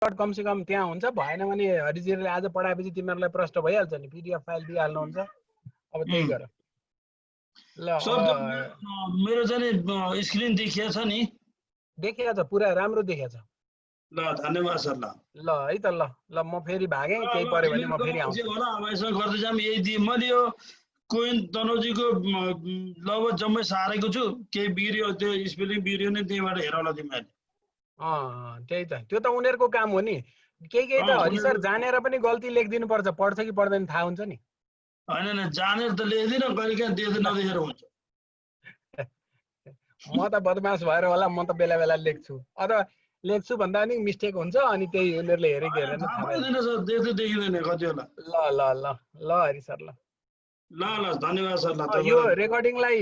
Record कमसे कम त्यहाँ हुन्छ, भएन भने हरिजीले आज पढाएपछि तिमीहरूलाई प्रश्न भइहाल्छ नि, PDF फाइल दिइहाल्नुहुन्छ। अब त्यही गर ल। सर मेरो चाहिँ स्क्रिन देखिया छ नि? देखिया छ, पुरा राम्रो देखिया छ। ल धन्यवाद सर। ल है त, ल म फेरि भागेँ, केही पर्यो भने म फेरि आउँछु होला। अब यसो गर्दै जाम। यही दिए मैले यो कोइन तनोजीको लगभग जम्मै सारेको छु, केही बिग्रियो त्यो स्पेलिङ बिग्रियो नि त्यहीबाट हेर होला तिमीले। त्यही त, त्यो त उनीहरूको काम हो नि। केही त हरि सर जानेर पनि गल्ती लेखिदिनु पर्छ, पढ्छ कि पढ्दैन थाहा हुन्छ नि। हैन जानेर त लेख्दिन, कहिलेकाहीँ देख्दै नदेखेर हुन्छ। म त बदमास भएर होला, म त बेला बेला लेख्छु, अथवा लेख्छु भन्दा पनि मिस्टेक हुन्छ, अनि त्यही उनीहरूले हेरेको हेरेन थाहा पाइदैन सर, देख्दै देखिँदैन कति होला। ल हरि सर, ल धन्यवाद सर। ल यो रेकर्डिङलाई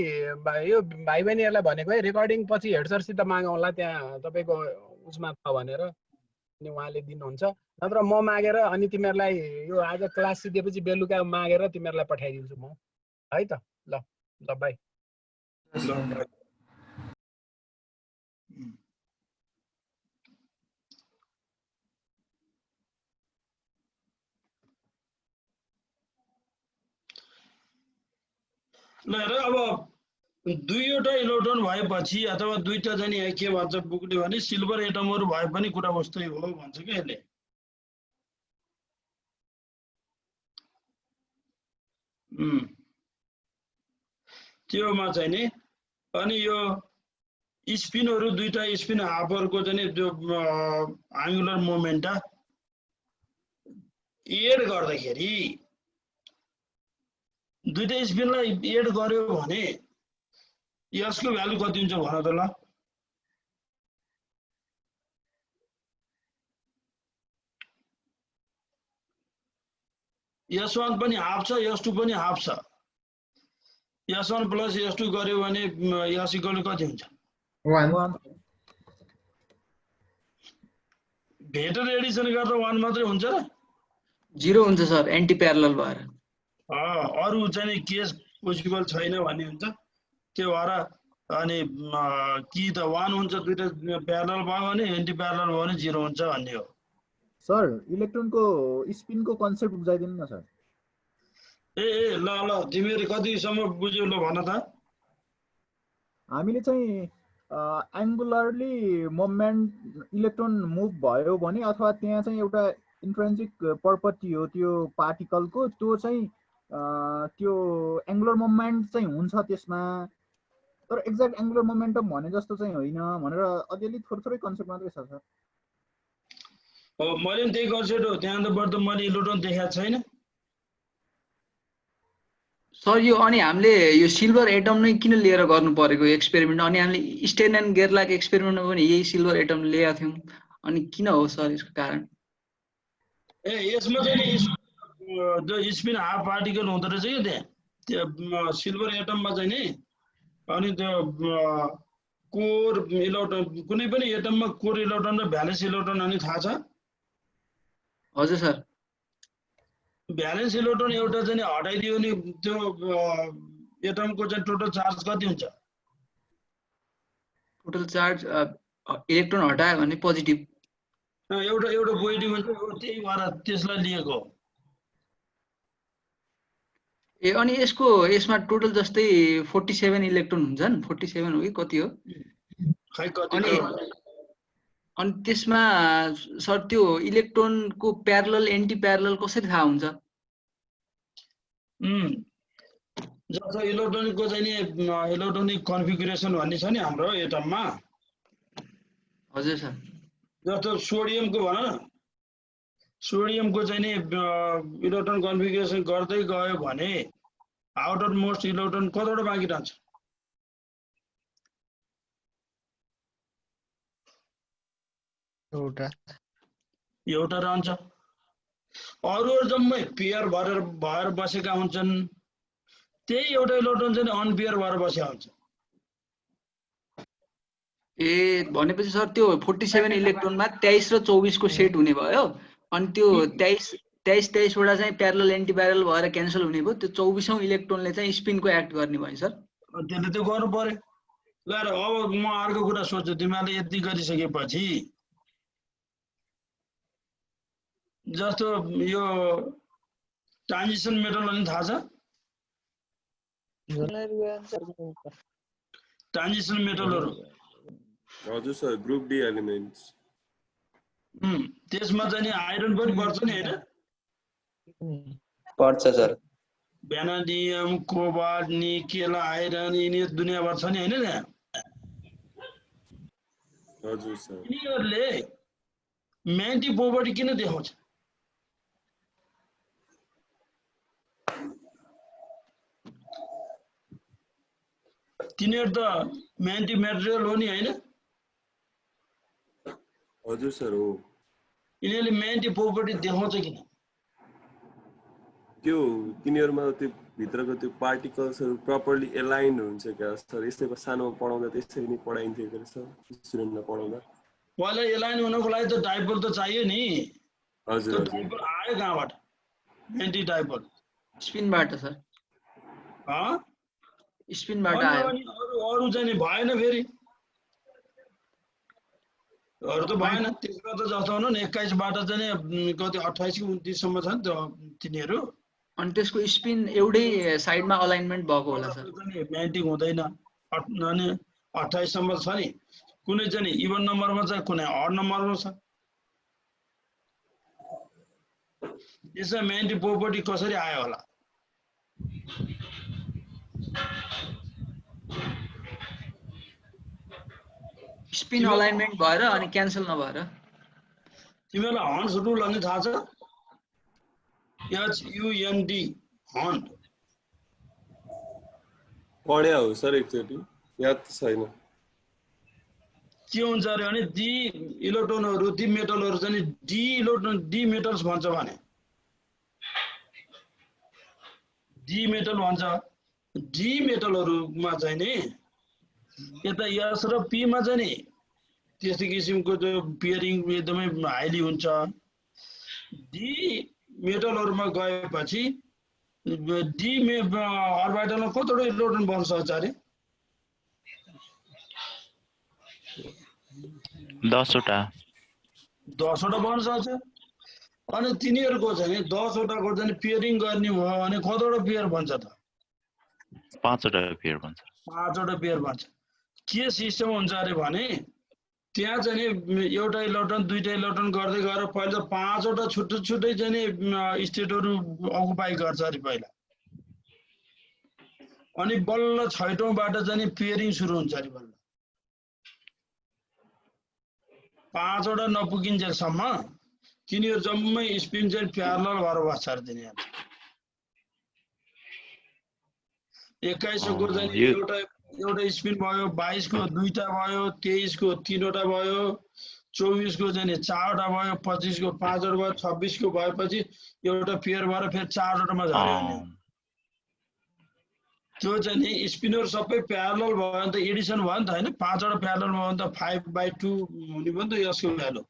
यो भाइ बहिनीहरूलाई भनेको है, रेकर्डिङ पछि हेड सरसित मागौँला, त्यहाँ तपाईँको उसमा छ भनेर, अनि उहाँले दिनुहुन्छ। नत्र म मागेर अनि तिमीहरूलाई यो आज क्लास सिकेपछि बेलुका मागेर तिमीहरूलाई पठाइदिन्छु म, है त। ल बाई। ल हेर, अब दुईवटा इलेक्ट्रोन भएपछि अथवा दुईटा चाहिँ के भन्छ बुकले भने सिल्भर एटमहरू भए पनि कुरा उस्तै हो भन्छ क्या यसले। त्योमा चाहिँ नि अनि यो स्पिनहरू दुईटा स्पिन हाफहरूको चाहिँ त्यो एङ्गुलर मोमेन्ट एड गर्दाखेरि दुईटा स्पिनलाई एड गर्यो भने यसको भ्यालु कति हुन्छ भन त ल। S1 पनि हाफ छ, S2 पनि हाफ छ। S1 प्लस S2 गर्यो भने S इक्वल कति हुन्छ? 1। भेक्टर एडिसन गर्दा 1 मात्रै हुन्छ र? 0 हुन्छ सर, एन्टी प्यारलल भएर। अरु चाहिँ केस पोसिबल छैन भन्ने हुन्छ। त्यो भएर अनि कि त 1 हुन्छ, दुईटा प्यारलल भयो भने, एन्टी प्यारलल भयो भने 0 हुन्छ भन्ने हो। सर इलेक्ट्रोनको स्पिनको कन्सेप्ट बुझाइदिनु न सर। ल तिमीहरु कतिसम्म बुझ्यौ ल भन त। हामीले चाहिँ एङ्गुलरली मोमेन्ट इलेक्ट्रोन मुभ भयो भने अथवा त्यहाँ चाहिँ एउटा इन्ट्रिन्सिक प्रपर्टी हो त्यो पार्टिकलको, त्यो चाहिँ त्यो एङ्गुलर मोमेन्ट चाहिँ हुन्छ त्यसमा, तर एक्ज्याक्ट एङ्गुलर मोमेन्टम भने जस्तो चाहिँ होइन भनेर अलिअलि थोरै कन्सेप्ट मात्रै छ सर। मैले पनि त्यही कन्सेप्ट हो, त्यहाँ त मैले इलेक्ट्रोन देखाएको छैन सर। यो अनि हामीले यो सिल्भर एटम नै किन लिएर गर्नु परेको एक्सपेरिमेन्ट? अनि हामीले स्टेन एन्ड गेर्लाको एक्सपेरिमेन्टमा पनि यही सिल्भर एटम लिएका थियौँ, अनि किन हो सर यसको कारण? यसमा चाहिँ जो स्पिन हाफ पार्टिकल हुँदो रहेछ क्या त्यहाँ सिल्भर एटममा चाहिँ नि, अनि त्यो कोर इलेक्ट्रोन कुनै पनि एटममा कोर इलेक्ट्रोन र भ्यालेन्स इलेक्ट्रोन अनि थाहा छ? हजुर सर। भ्यालेन्स इलेक्ट्रोन एउटा चाहिँ हटाइदियो नि त्यो एटमको चाहिँ टोटल चार्ज कति हुन्छ? टोटल चार्ज इलेक्ट्रोन हटायो भने पोजिटिभ। एउटा पोजिटिभ हुन्छ, त्यही भएर त्यसलाई लिएको। अनि यसमा टोटल जस्तै 47 इलेक्ट्रोन हुन्छन्, 47 हो कि कति हो? खै कति? अनि त्यसमा सर त्यो इलेक्ट्रोनको प्यारलल एन्टी प्यारलल कसरी थाहा हुन्छ? जस्तो इलेक्ट्रोनिकको चाहिँ नि इलेक्ट्रोनिक कन्फिगुरेसन भन्ने छ नि हाम्रो एटममा। हजुर सर। जस्तो सोडियमको भन न, सोडियमको चाहिँ नि इलेक्ट्रोन कन्फिगुरेसन गर्दै गयो भने आउटर मोस्ट इलेक्ट्रोन कतिवटा बाँकी रहन्छ? एउटा रहन्छ। अरू जम्मै पेयर भएर बसेका हुन्छन्, त्यही एउटा इलेक्ट्रोन चाहिँ अनपेयर भएर बसेका हुन्छ। भनेपछि सर त्यो 47 इलेक्ट्रोनमा 23 र 24 को सेट हुने भयो, अनि त्यो 23 वटा चाहिँ प्यारलल एन्टी प्यारलल भएर क्यान्सल हुने भयो, त्यो 24औं इलेक्ट्रोनले चाहिँ स्पिनको एक्ट गर्ने भयो सर। त्यसले त्यो गर्नु पर्यो। ल अब म अर्को कुरा सोध्छु, तिमीहरूले यति गरिसकेपछि जस्तो यो ट्रान्जिसन मेटल भन्ने थाहा छ ट्रान्जिसन मेटलहरु हजुर सर ग्रुप डी एलिमेन्ट्स त्यसमा चाहिँ नि आइरन पनि पर्छ नि हैन पर्छ सर भ्यानाडियम कोबाल्ट निकेल आइरन यिनी दुनियाभर छ नि हैन त्यहाँ हजुर सर यिनीहरुले म्यान्टी प्रोपर्टी किन देखाउँछ तिनीहरु त म्यान्टी मेटेरियल हो नि हैन हजुर सर हो यिनीहरुले म्यान्टी प्रोपर्टी देखाउँछ किन त्यो तिनीहरुमा त्यो भित्रको त्यो पार्टिकल्सहरु प्रपरली एलाइन्ड हुन्छ क्या सर यसैको सानोमा पढाउँदा त्यसरी नै पढाइन्थ्यो के सर स्टुडेन्टलाई पढाउँदा पहिला एलाइन हुनको लागि त डाइपोल त चाहियो नि हजुर त्यो हजुर डाइपोल आयो कहाँबाट म्यान्टी डाइपोल स्पिनबाट सर स्पिनबाट आयो अरु चाहिँ नि भएन फेरि अरु त भएन त्यसमा त जस्तो हुनु नि 21 बाट चाहिँ नि कति 28 कि 29 सम्म छ नि त तिनीहरु अनि त्यसको स्पिन एउटै साइडमा अलाइनमेन्ट भएको होला सर म्यान्टिङ हुँदैन अनि 28 सम्म छ नि कुनै चाहिँ नि इभन नम्बरमा छ कुनै अड नम्बरमा छ यसमा म्यान्टी प्रोपर्टी कसरी आयो होला स्पिन अलाइनमेन्ट भएर अनि क्यान्सल नभएर तिमीलाई हन्स रुल भन्ने थाहा छ HUND हन्ट पढ्या हो सर एकचोटि याद त छैन के हुन्छ अरे भने डी इलेक्ट्रोनहरु डी मेटलहरु चाहिँ डी इलेक्ट्रोन डी मेटल्स भन्छ भने डी मेटल भन्छ डी मेटलहरुमा चाहिँ नि यता S र P मा चाहिँ नि त्यस्तो किसिमको जो पेयरिङ एकदमै हाइली हुन्छ डी मेटलहरुमा गएपछि डी अर्बिटलमा कतिवटा इलेक्ट्रोन बन्छ अरे 10 वटा बन्छ अनि तिनीहरुको चाहिँ 10 वटाको चाहिँ पेयरिङ गर्ने भयो भने कतिवटा पेयर बन्छ त 5 वटा पेयर बन्छ 5 वटा पेयर बन्छ के सिस्टम हुन्छ अरे भने त्यहाँ चाहिँ एउटा इलेक्ट्रोन दुईटा इलेक्ट्रोन गर्दै गएर पहिला 5 वटा छुट्टै छुट्टै चाहिँ स्टेटहरु अकुपाई गर्छ अरे पहिला अनि बल्ल 6औँबाट चाहिँ पेयरिङ सुरु हुन्छ अरे बल्ल 5 वटा नपुगिन्जेलसम्म तिनीहरु जम्मै स्पिन चाहिँ प्यारलल भएर बस्छ अरे तिनीहरु 21 को चाहिँ एउटा स्पिन भयो 22 को दुईटा भयो 23 को 3 वटा भयो 24 को चाहिँ 4 वटा भयो 25 को 5 वटा भयो 26 को भएपछि एउटा पेयर भएर फेरि 4 वटामा झर्यो नि त्यो चाहिँ नि स्पिनहरु सबै प्यारलल भयो भने त एडिसन भयो नि त हैन 5 वटा प्यारलल भयो भने त 5/2 हुने भयो नि त यसको भ्यालु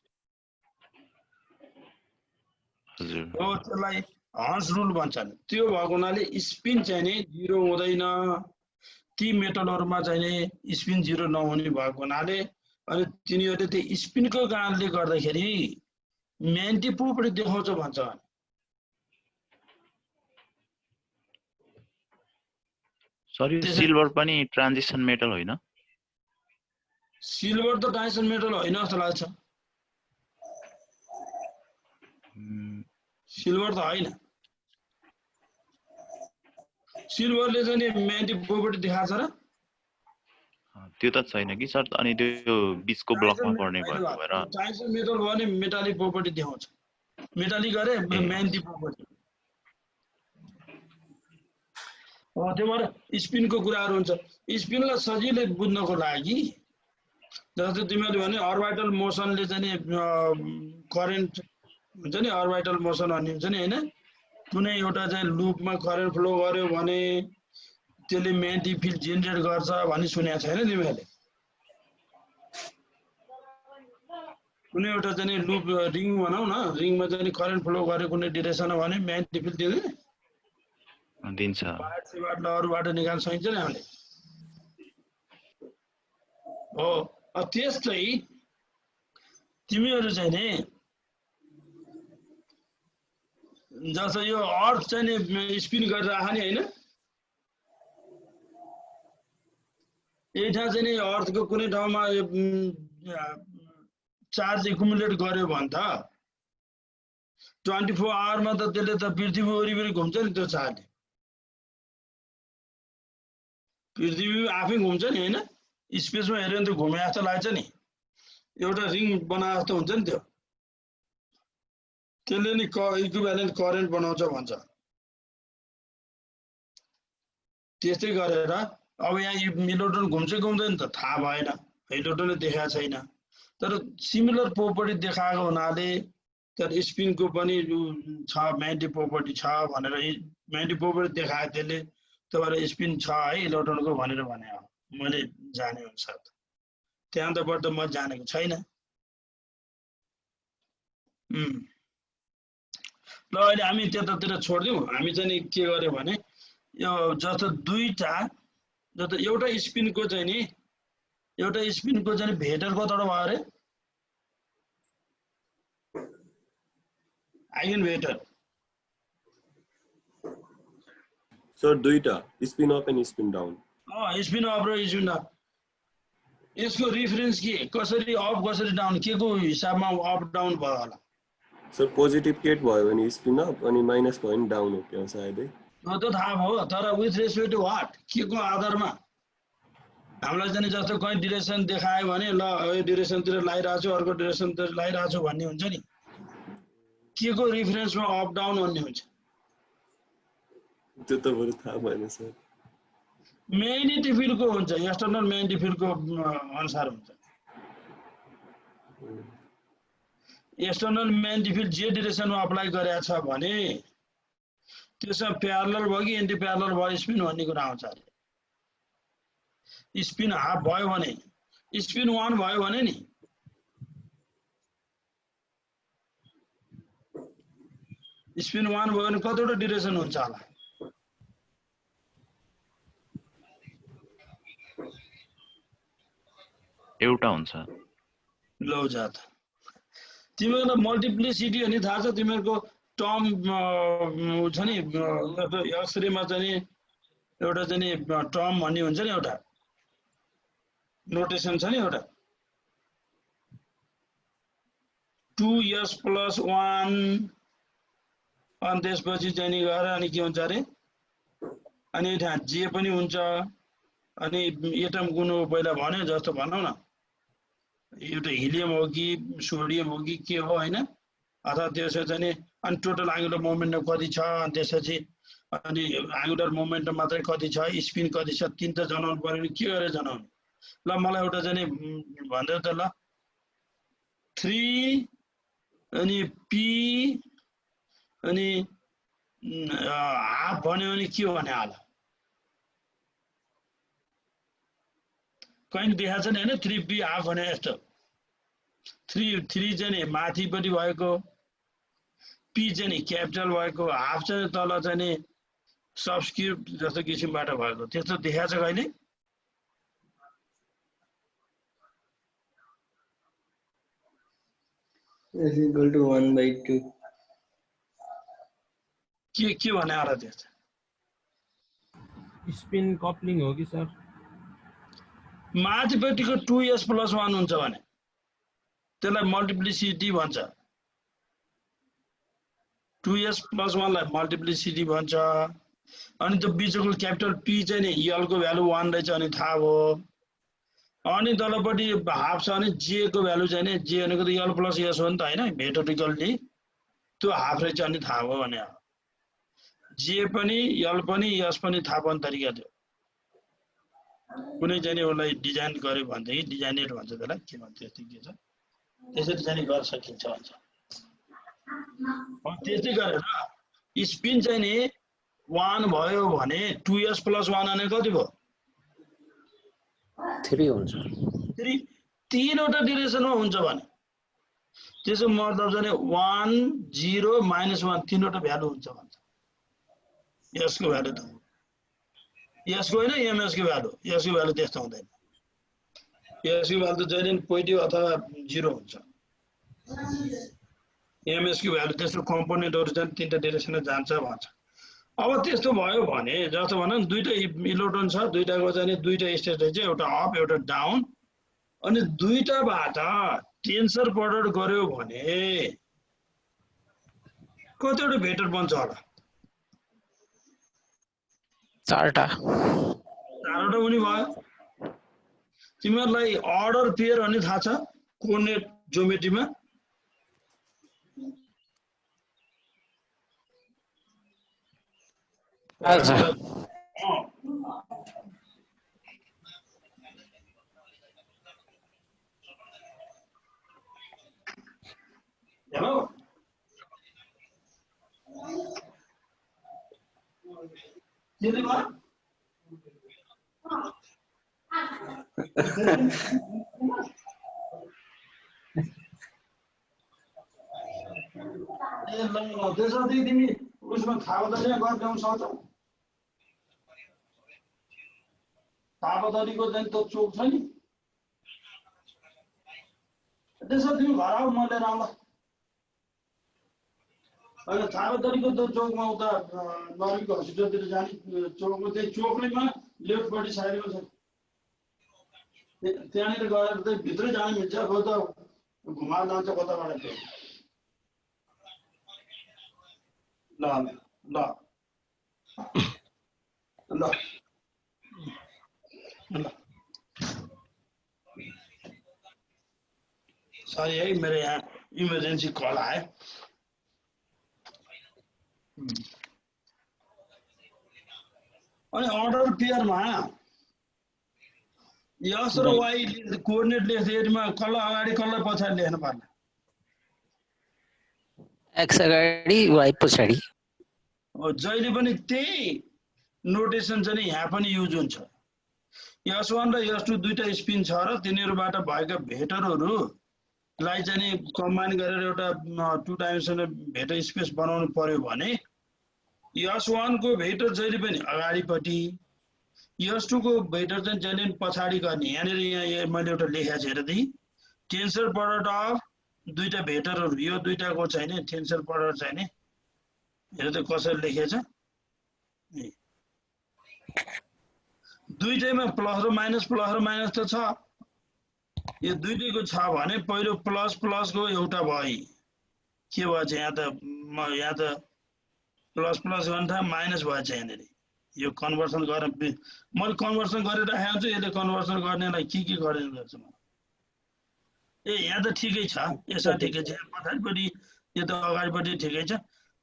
हजुर हो त्यसलाई हन्स रुल भन्छन् त्यो भएको हुनाले स्पिन चाहिँ नि 0 हुँदैन ती मेटलहरुमा चाहिँ नि स्पिन 0 नहुने भएको हुनाले अनि तिनीहरुले त्यो स्पिनको कारणले गर्दाखेरि म्यान्टी प्रोपर्टी देखाउँछ भन्छ सर यो सिल्भर पनि ट्रान्जिसन मेटल होइन सिल्भर त ट्रान्जिसन मेटल होइन जस्तो लाग्छ सिल्भर त होइन सिल्भरले चाहिँ म्यान्टी प्रोपर्टी देखाछ र त्यो त छैन कि सर अनि त्यो बिचको ब्लकमा पर्ने भएको भएर ट्रान्जिसन मेटल भयो भने मेटालिक प्रोपर्टी देखाउँछ मेटालिक गरे म्यान्टी प्रोपर्टी त्यो भएर स्पिनको कुराहरु हुन्छ स्पिनलाई सजिलै बुझ्नको लागि जस्तो तिमीले भने अर्बिटल मोसनले चाहिँ करेन्ट हुन्छ नि अर्बिटल मोसन भन्ने हुन्छ नि हैन कुनै एउटा चाहिँ लुपमा करेन्ट फ्लो गर्यो भने त्यसले म्याग्नेटिक फिल्ड जेनेरेट गर्छ भन्ने सुनेको छैन तिमीले कुनै एउटा चाहिँ लुप रिङ भनौ न रिङमा चाहिँ करेन्ट फ्लो गर्यो कुनै डिरेक्सनमा भने म्याग्नेटिक फिल्ड दिन्छ बाटबाट अरूबाट निकाल्न सकिन्छ नि हामीले हो त्यस्तै तिमीहरु चाहिँ नि जस्तो यो अर्थ चाहिँ नि स्पिन गरिरहेको नि होइन यही ठाउँ चाहिँ नि अर्थको कुनै ठाउँमा चार्ज एकुमुलेट गर्यो भने त 24 आवरमा त त्यसले त पृथ्वी वरिपरि घुम्छ नि त्यो चार्जले पृथ्वी आफै घुम्छ नि होइन स्पेसमा हेऱ्यो भने त घुमे जस्तो लाग्छ नि एउटा रिङ बनाए जस्तो हुन्छ नि त्यो त्यसले नि इक्विभ्यालेन्ट करेन्ट बनाउँछ भन्छ त्यस्तै गरेर अब यहाँ इलेक्ट्रोन घुम्छ घुम्दैन त थाहा भएन इलेक्ट्रोनले देखाएको छैन तर सिमिलर प्रोपर्टी देखाएको हुनाले तर स्पिनको पनि छ म्याग्नेटिक प्रोपर्टी छ भनेर म्याग्नेटिक प्रोपर्टी देखायो त्यसले तपाईहरु स्पिन छ है इलेक्ट्रोनको भनेर भने हो मैले जाने अनुसार त्यहाँ त बट म जानेको छैन ल अहिले हामी त्यतातिर छोड्दियौ हामी चाहिँ के गर्यो भने यो जस्तो दुईटा जस्तो एउटा स्पिनको चाहिँ नि भेक्टर कतिवटा भयो रे आइगन भेक्टर सर दुईटा spin up and spin down spin up र स्पिन डाउन यसको रिफरेन्स के कसरी अप कसरी डाउन के को हिसाबमा अप डाउन भयो होला सर पोजिटिभ केट भयो भने स्पिन अप अनि माइनस भयो भने डाउन हो क्या सायदै त थाहा भयो तर विथ रेस्पेक्ट टु व्हाट के को आधारमा हामीलाई चाहिँ जस्तो कहीं डिरेक्सन देखायो भने ल यो डिरेक्सनतिर लागिरहेको छु अर्को डिरेक्सनतिर लागिरहेको छु भन्ने हुन्छ नि के को रिफरेन्समा अप डाउन भन्ने हुन्छ त्यो त बरु थाहा भएन सर म्याग्नेटिक फिल्डको हुन्छ एक्सटर्नल म्याग्नेटिक फिल्डको अनुसार हुन्छ एक्सटर्नल म्याग्नेटिक फिल्ड जे डिरेक्सनमा अप्लाई गरेको छ भने त्यसमा प्यारलल भयो कि एन्टी प्यारलल भयो स्पिन भन्ने कुरा आउँछ अरे स्पिन हाफ भयो भने स्पिन 1 भयो भने नि स्पिन 1 भयो भने कतिवटा डिरेक्सन हुन्छ होला एउटा हुन्छ लौ जात तिमीहरुलाई मल्टिप्लिसिटी अनि थाहा छ तिमीहरुको टर्म छ नि एक्सरेमा चाहिँ नि एउटा चाहिँ नि टर्म भन्ने हुन्छ नि एउटा नोटेसन छ नि एउटा 2s + 1 अनि त्यसपछि चाहिँ नि गएर अनि के हुन्छ अरे अनि यहाँ जे पनि हुन्छ अनि एटम कुन हो पहिला भने जस्तो भनौं न एउटा हिलियम हो कि सोडियम हो कि के हो हैन अथवा त्यसो चाहिँ नि अनि टोटल एंगुलर मोमेन्टम कति छ अनि त्यसपछि अनि एंगुलर मोमेन्टम मात्रै कति छ स्पिन कति छ तीन त जनाउनु पर्यो नि के गरेर जनाउने ल मलाई एउटा चाहिँ नि भन्दै त ल 3 अनि p अनि हाफ भन्यो भने के भने होला कहीं देखाएको छ नि हैन 3p हाफ भने यस्तो 3 चाहिँ नि माथिपट्टि भएको p चाहिँ नि क्यापिटल भएको हाफ चाहिँ तल चाहिँ नि सबस्क्रिप्ट जस्तो किसिमबाट भएको त्यस्तो देखाएको छ कहिले is equal to 1/2 के भने आरा त्यस्तो स्पिन कपलिङ हो कि सर माथिपट्टिको 2s + 1 हुन्छ भने त्यसलाई मल्टिप्लिसिटी भन्छ 2s + 1 लाई मल्टिप्लिसिटी भन्छ अनि त्यो बीचको क्यापिटल p चाहिँ नि l को भ्यालु 1 रहेछ अनि थाहा भयो अनि तलपट्टि हाफ छ अनि j को भ्यालु चाहिँ नि j भनेको त l + s हो नि त हैन भेक्टोरिकल्ली त्यो हाफ रहेछ अनि थाहा भयो भने j पनि l पनि s पनि थाहा पाउने तरिका थियो कुनै चाहिँ नि उसलाई डिजाइन गर्यो भनेदेखि डिजाइनेट भन्छ त्यसलाई के भन्छ त्यस्तै के छ त्यसरी चाहिँ गर्न सकिन्छ भन्छ त्यस्तै गरेर स्पिन चाहिँ नि 1 भयो भने 2s + 1 अनि कति भयो 3 हुन्छ 3 तीनवटा डिरेक्सनमा हुन्छ भने त्यसो मतलब चाहिँ 1 0 -1 तीनवटा भ्यालु हुन्छ भन्छ यसको भ्यालु त यसको हैन एमएस को भ्यालु यसको भ्यालु त्यस्तो हुँदैन यसको भ्यालु त जहिले पनि पोजिटिभ अथवा 0 हुन्छ एमएस को भ्यालु त्यसको कम्पोनेन्टहरु चाहिँ तीनटा डाइरेक्सनमा जान्छ भन्छ। अब त्यस्तो भयो भने जस्तो भनौं दुईटा इलेक्ट्रोन छ, दुईटाको चाहिँ दुईटा स्टेट रहेछ, एउटा अप एउटा डाउन, अनि दुईटाबाट टेन्सर प्रोडक्ट गर्यो भने कतिवटा भेक्टर बन्छ होला? 4टा हुने भयो। तिमीहरुलाई अर्डर पेयर भन्ने थाहा छ कोर्डिनेट ज्योमेट्रीमा? अच्छा हेलो के भयो? ए ल त्यसो भए तिमी उसमा थापादरी गर्न सक्छौ? थापादरीको चाहिँ त्यो चोक छ नि, त्यसो तिमी घर आऊ म लिएर आउँला। अहिले थापादरीको त्यो चोकमा उता नजिकको हस्पिटलतिर जाने चोकमा त्यही चोकैमा लेफ्टपट्टि साइडमा छ, त्यहाँनिर गएर चाहिँ भित्रै जानु मिल्छ। अब त घुमाएर जान्छ कताबाट त्यो। ल ल ल ल सरी है, मेरो यहाँ इमर्जेन्सी कल आयो। अनि अर्डर पेयरमा यस र वाइ कोअर्डिनेट लेख्दैमा कसलाई अगाडि कसलाई पछाडि लेख्नु पर्ला? एक्स अगाडि वाइ पछाडि। जहिले पनि त्यही नोटेसन चाहिँ यहाँ पनि युज हुन्छ। S1 र S2 दुईटा स्पिन छ र तिनीहरुबाट भएका भेक्टरहरुलाई चाहिँ कम्बाइन गरेर एउटा 2 डाइमेन्सनल भेक्टर स्पेस बनाउनु पर्यो भने S1 को भेक्टर जहिले पनि अगाडिपट्टि, S2 को भेक्टर चाहिँ जहिले पनि पछाडि गर्ने। यहाँ मैले एउटा लेखेको छु हेर दिई, टेन्सर प्रोडक्ट अफ दुईटा भेक्टरहरु, यो दुईटाको चाहिँ नि टेन्सर प्रोडक्ट चाहिँ नि हेर त कसरी लेखेको छ। दुईटैमा प्लस र माइनस त छ। यो दुईटैको छ भने पहिलो प्लस प्लसको एउटा भयो, के भएछ यहाँ त प्लस प्लस गर्दा माइनस भएछ। यहाँनिर यो कन्भर्सन गरेर मैले कन्भर्सन गरेर राखेको छु, यसले कन्भर्सन गर्नेलाई के गरेर गर्छ म। ए यहाँ त ठिकै छ, यसो ठिकै छ। पछाडिपट्टि यो त अगाडिपट्टि ठिकै छ।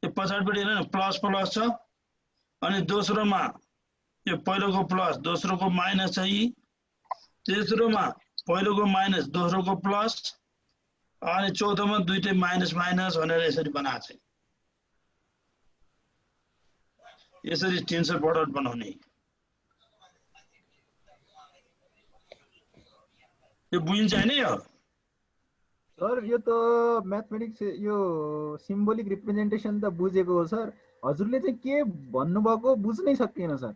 यो पछाडिपट्टि हेर्नु प्लस प्लस छ, अनि दोस्रोमा यो पहिलोको प्लस दोस्रोको माइनस छ, यी तेस्रोमा पहिलोको माइनस दोस्रोको प्लस, अनि चौथोमा दुईटै माइनस माइनस भनेर यसरी बनाएको छ। यसरी टेन्सर प्रोडक्ट बनाउने। यो बुझिन्छ हैन? यो सर यो त म्याथमेटिक्स यो सिम्बोलिक रिप्रेजेन्टेसन त बुझेको हो सर, हजुरले चाहिँ के भन्नुभएको बुझ्नै सकिएन सर।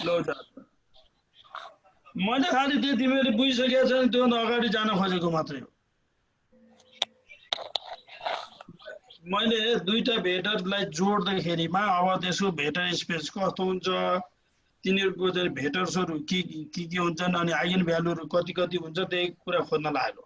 ल मैले खालि त्यो तिमीले बुझिसकेको छ नि, त्योभन्दा अगाडि जान खोजेको मात्रै हो। मैले दुईटा भेक्टरलाई जोड्दाखेरिमा अब त्यसको भेक्टर स्पेस कस्तो हुन्छ, तिनीहरूको चाहिँ भेक्टर्सहरु के हुन्छन्, अनि आइगन भ्यालुहरु कति कति हुन्छ, त्यही कुरा खोज्न लाग्यो।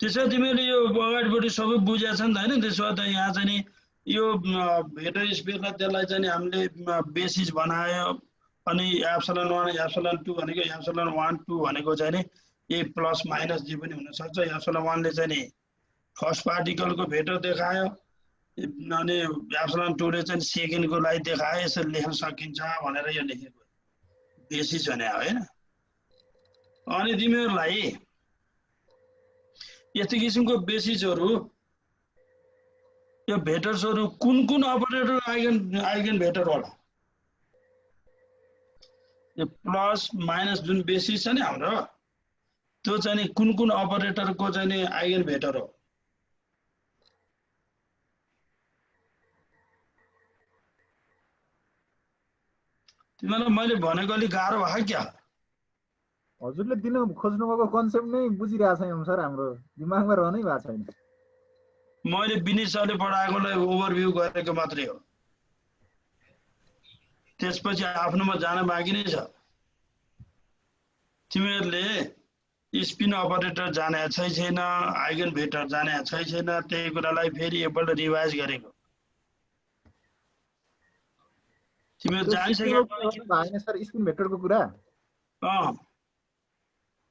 त्यसो तिमीले यो अगाडिपट्टि सबै बुझेको छ नि त हैन? त्यसो त यहाँ चाहिँ नि यो भेक्टर स्पेसलाई त्यसलाई चाहिँ हामीले बेसिस बनायो, अनि एप्सिलन 1 एप्सिलन 2 भनेको एप्सिलन 1 2 भनेको चाहिँ नि यही प्लस माइनस जे पनि हुन सक्छ। एप्सिलन 1 ले चाहिँ नि फर्स्ट पार्टिकलको भेक्टर देखायो, अनि एप्सिलन 2 ले चाहिँ सेकेन्डको लागि देखायो। यसरी लेख्न सकिन्छ भनेर यो लेखेको बेसिस भने हो हैन? अनि तिमीहरुलाई यस्तो किसिमको बेसिसहरु, यो भेक्टर्सहरु कुन अपरेटर आइगन भेक्टर होला? यो प्लस माइनस जुन बेसिस छ नि हाम्रो त्यो चाहिँ नि कुन कुन अपरेटरको चाहिँ नि आइगन भेक्टर हो तिमीलाई मैले भनेको अलि गाह्रो भयो क्या हजुरले दिन खोज्नु भएको कन्सेप्ट नै बुझिरहेको छैन सर हाम्रो दिमागमा रहनै भएको छैन मैले विनित सरले पढाएकोलाई ओभरभ्यू गरेको मात्रै हो त्यसपछि आफ्नोमा जान बाँकी नै छ तिमीहरूले स्पिन अपरेटर जाने छैन आइगन भेक्टर जाने छैन त्यही कुरालाई फेरि एकपल्ट रिभाइज गरेको तिमीहरू जानिसक्यौ भएन सर स्पिन भेक्टरको कुरा अँ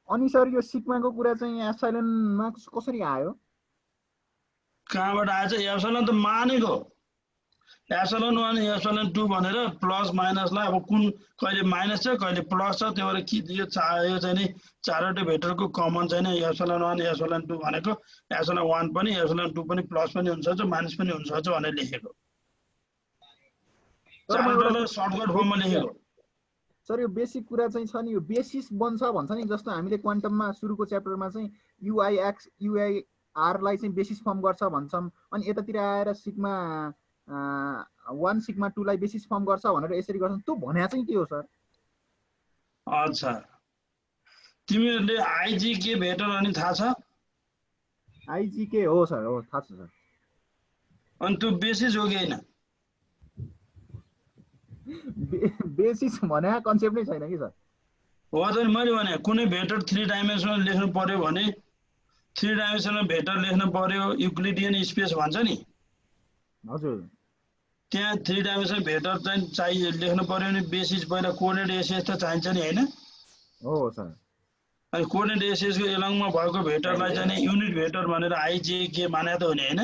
अनि सर यो सिग्माको कुरा चाहिँ एप्सिलनमा कसरी आयो कहाँबाट आएछ एप्सिलन त मानेको एप्सिलन 1 एप्सिलन 2 भनेर प्लस माइनसलाई अब कुन कहिले माइनस छ कहिले प्लस छ त्यो भएर के यो चाहिँ नि चारवटा भेक्टरको कमन चाहिँ नि एप्सिलन 1 एप्सिलन 2 भनेको एप्सिलन 1 पनि एप्सिलन 2 पनि प्लस पनि हुन सक्छ माइनस पनि हुन सक्छ भनेर लेखेको चारवटालाई सर्टकट फर्ममा लेखेको सर यो बेसिक कुरा चाहिँ छ नि यो बेसिस बन्छ भन्छ नि जस्तो हामीले क्वान्टममा सुरुको च्याप्टरमा चाहिँ युआइएक्स युआइआर लाई चाहिँ बेसिस फर्म गर्छ भन्छौं अनि यतातिर आएर सिग्मा 1 सिग्मा 2 लाई बेसिस फर्म गर्छ भनेर यसरी गर्छन् त्यो भन्या चाहिँ के हो सर अच्छा तिमीहरूले आइजीके भेक्टर अनि थाहा छ आइजीके हो सर हो थाहा छ सर अनि त्यो बेसिस हो कि हैन बेसिस भन्या कन्सेप्ट नै छैन कि सर हो त मैले भने कुनै भेक्टर 3 डाइमेन्सनल लेख्नु पर्यो भने 3 डाइमेन्सनल भेक्टर लेख्नु पर्यो युक्लिडियन स्पेस भन्छ नि हजुर त्यहाँ 3 डाइमेन्सनल भेक्टर चाहिँ लेख्नु पर्यो भने बेसिस पहिला कोअर्डिनेट एसेस त चाहिन्छ नि हैन हो सर अनि कोअर्डिनेट एसेस को एलङमा भएको भेक्टरलाई चाहिँ युनिट भेक्टर भनेर आइजेके माने त हो नि हैन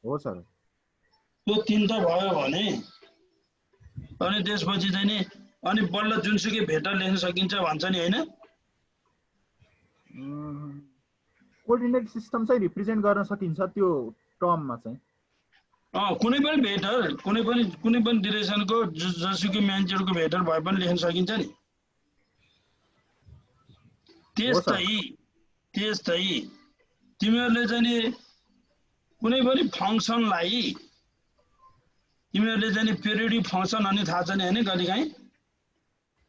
हो सर त्यो 3 त भयो भने अनि त्यसपछि चाहिँ नि अनि बल्ल जुनसुकै भेक्टर लेख्न सकिन्छ भन्छ नि हैन कोअर्डिनेट सिस्टम चाहिँ रिप्रेजेन्ट गर्न सकिन्छ त्यो टर्ममा चाहिँ कुनै पनि भेक्टर कुनै पनि डिरेक्सनको जसुकै म्याग्निट्युडको भेक्टर भए पनि लेख्न सकिन्छ नि त्यस्तै तिमीहरूले चाहिँ नि कुनै पनि फंक्सनलाई तिमीहरूले चाहिँ नि पेरियोडिक फंक्सन अनि थाहा छ नि हैन कहिलेकाहीँ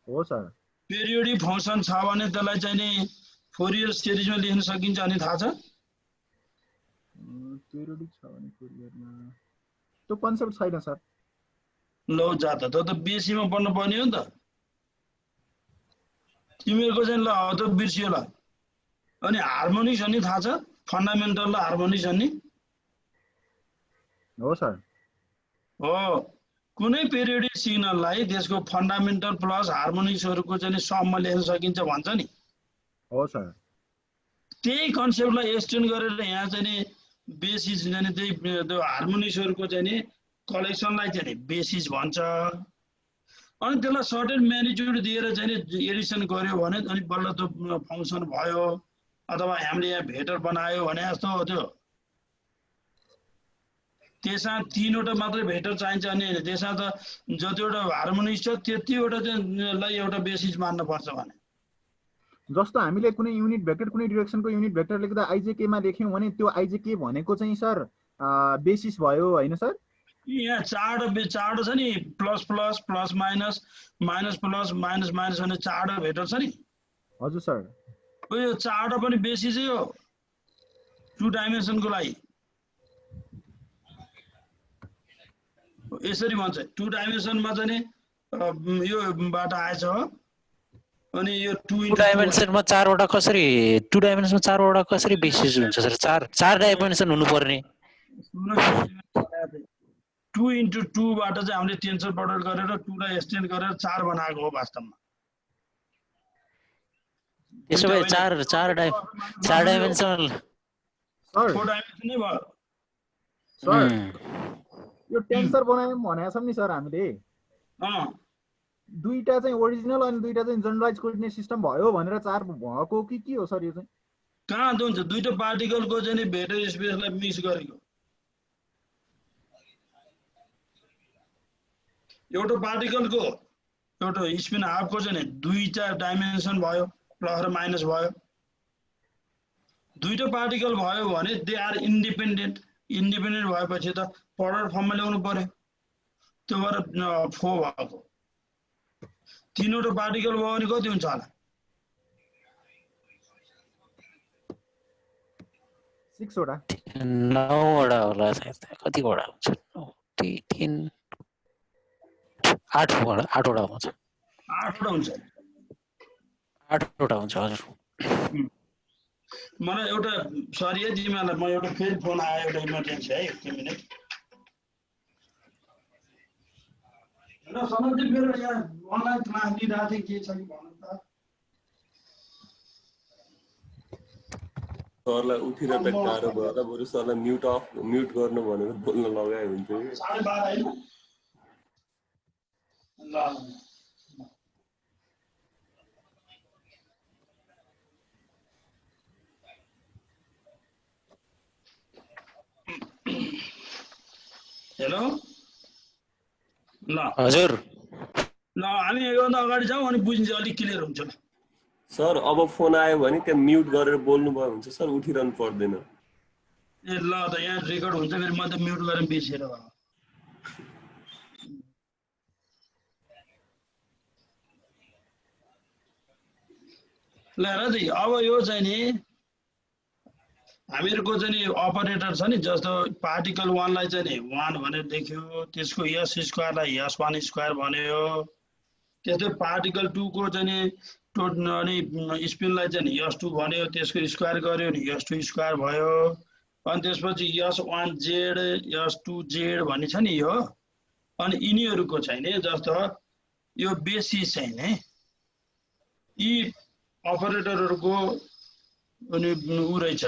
हो सर पेरियोडिक फंक्सन छ भने त्यसलाई चाहिँ नि फोरियर सिरिजमा लेख्न सकिन्छ अनि थाहा छ पेरियोडिक छ भने फोरियरमा त्यो कन्सेप्ट छैन सर लौ जा त त्यो त बेसीमा पढ्नु पर्ने हो नि त तिमीहरूको चाहिँ ल हो त बिर्सियो ल अनि हार्मोनिक्स अनि थाहा छ फन्डामेन्टल र हार्मोनिक्स अनि हो सर हो कुनै पेरियोडिक सिग्नललाई त्यसको फन्डामेन्टल प्लस हार्मोनिक्सहरुको चाहिँ सममा लेख्न सकिन्छ भन्छ नि हो सर त्यही कन्सेप्टलाई एक्सटेन्ड गरेर यहाँ चाहिँ नि बेसिस चाहिँ नि त्यही त्यो हार्मोनिक्सहरुको चाहिँ नि कलेक्सनलाई चाहिँ नि बेसिस भन्छ अनि त्यसलाई सर्टेन म्याग्निट्युड दिएर चाहिँ नि एडिसन गर्यो भने अनि बल्ल त्यो फंक्सन भयो अथवा हामीले यहाँ भेक्टर बनायो भने जस्तो हो त्यो त्यसमा 3 वटा मात्रै भेक्टर चाहिन्छ अनि हैन त्यसमा त जतिवटा हार्मोनिक्स छ त्यतिवटा चाहिँ लाई एउटा बेसिस मान्न पर्छ भने जस्तो हामीले कुनै युनिट भेक्टर कुनै डिरेक्सनको युनिट भेक्टर लेख्दा आइजेके मा लेख्यौं भने त्यो आइजेके भनेको चाहिँ सर बेसिस भयो हैन सर यहाँ चारवटा छ नि plus plus plus minus minus plus minus minus भन्ने चारवटा भेक्टर छ नि हजुर सर यो चारवटा पनि बेसिसै हो 2 डाइमेन्सनको लागि यसरी भन्छ 2 डाइमेन्सनमा चाहिँ यो बाट आएछ अनि यो 2 डाइमेन्सनमा 4 वटा कसरी 2 डाइमेन्सनमा 4 वटा कसरी बेसिस हुन्छ सर 4 डाइमेन्सन हुनु पर्ने 2 × 2 बाट चाहिँ हामीले टेन्सर प्रोडक्ट गरेर 2 लाई एक्सटेन्ड गरेर 4 बनाएको हो वास्तवमा त्यसो भए 4 डाइमेन्सनल सर 4 डाइमेन्सन नै भयो सर यो टेन्सर बनायौं भनेको छौं नि सर हामीले दुईटा चाहिँ ओरिजिनल अनि दुईटा चाहिँ जनरलाइज कोअर्डिनेट सिस्टम भयो भनेर 4 भएको कि के हो सर यो चाहिँ कहाँ हुन्छ दुईटा पार्टिकलको चाहिँ भेक्टर स्पेसलाई मिक्स गरेको एउटा पार्टिकलको एउटा स्पिन हाफको चाहिँ नि दुईटा डाइमेन्सन भयो, प्लस र माइनस भयो। दुईटा पार्टिकल भयो भने दे आर इन्डिपेन्डेन्ट। इन्डिपेन्डेन्ट भएपछि त प्रडक्ट फर्ममा ल्याउनु पर्यो, त्यो भएर 4 भएको। तीनवटा पार्टिकल भयो भने कति हुन्छ होला? 6 वटा 9 वटा होला सायद। कति वटा हुन्छ? 3 8 वटा हुन्छ। 8 वटा हुन्छ। 8 वटा हुन्छ हजुर। मलाई एउटा सरी है तिमीहरूलाई, म एउटा फेरि फोन आयो, एउटा इमर्जेन्सी है, 1 मिनेट। ल सनोजी मेरो यहाँ अनलाइन क्लास लिइरहेको थिएँ, के छ कि भन्नु त। सरलाई उठिन त गाह्रो भयो होला, बरु सरलाई म्युट गर्नु भनेर बोल्न लगाए हुन्थ्यो। 12:30 हैन? ल हेलो ल हजुर। ल हामी योभन्दा अगाडि जाउँ अनि बुझिन्छ, अलिक क्लियर हुन्छ। सर अब फोन आयो भने त्यहाँ म्युट गरेर बोल्नु भयो हुन्छ सर, उठिरहनु पर्दैन। ए ल त यहाँ रेकर्ड हुन्छ, फेरि म त म्युट गरेर बिर्सेर भयो। ल हेर त अब यो चाहिँ नि हामीहरूको चाहिँ नि अपरेटर छ नि, जस्तो पार्टिकल 1 लाई चाहिँ नि 1 भनेर देख्यो, त्यसको यस स्क्वायरलाई यस 1 स्क्वायर भन्यो। त्यस्तै पार्टिकल 2 को चाहिँ नि अनि स्पिनलाई चाहिँ नि यस 2 भन्यो, त्यसको स्क्वायर गर्यो नि यस 2 स्क्वायर भयो। अनि त्यसपछि यस 1 जेड यस 2 जेड भन्ने छ नि यो। अनि यिनीहरूको चाहिँ नि जस्तो यो बेसिस चाहिँ नि यी अपरेटरहरूको अनि उ रहेछ।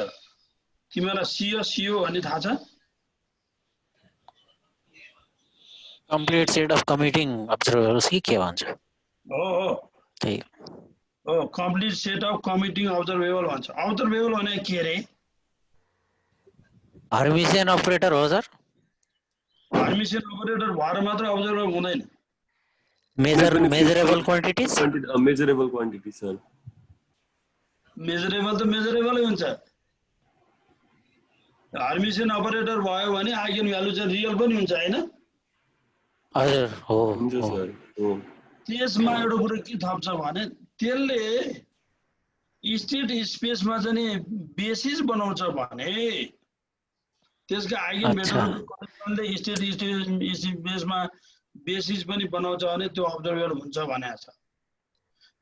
तिमीलाई सिओ भन्ने थाहा छ? कम्प्लिट सेट अफ कमिटिङ अब्जर्भर्स के भन्छ? हो त्यही हो, complete set of committing observable भन्छ। अब्जर्भेबल भने के रे? हर्मिसियन अपरेटर हो सर। हर्मिसियन अपरेटर भएर मात्र अब्जर्भेबल हुँदैन। Measurable quantities. Measurable quantity sir. Measurable त मेजरेबलै हुन्छ। हर्मिसियन अपरेटर भयो भने आइगन भ्यालु चाहिँ रियल पनि हुन्छ हैन? हजुर हो हुन्छ सर हो। त्यसमा एउटा कुरा के थप्छ भने त्यसले स्टेट स्पेसमा चाहिँ नि बेसिस बनाउँछ भने त्यसको आइगन भेक्टरले स्टेट स्पेसमा बेसिस पनि बनाउँछ भने त्यो अब्जर्भेबल हुन्छ भनेको छ।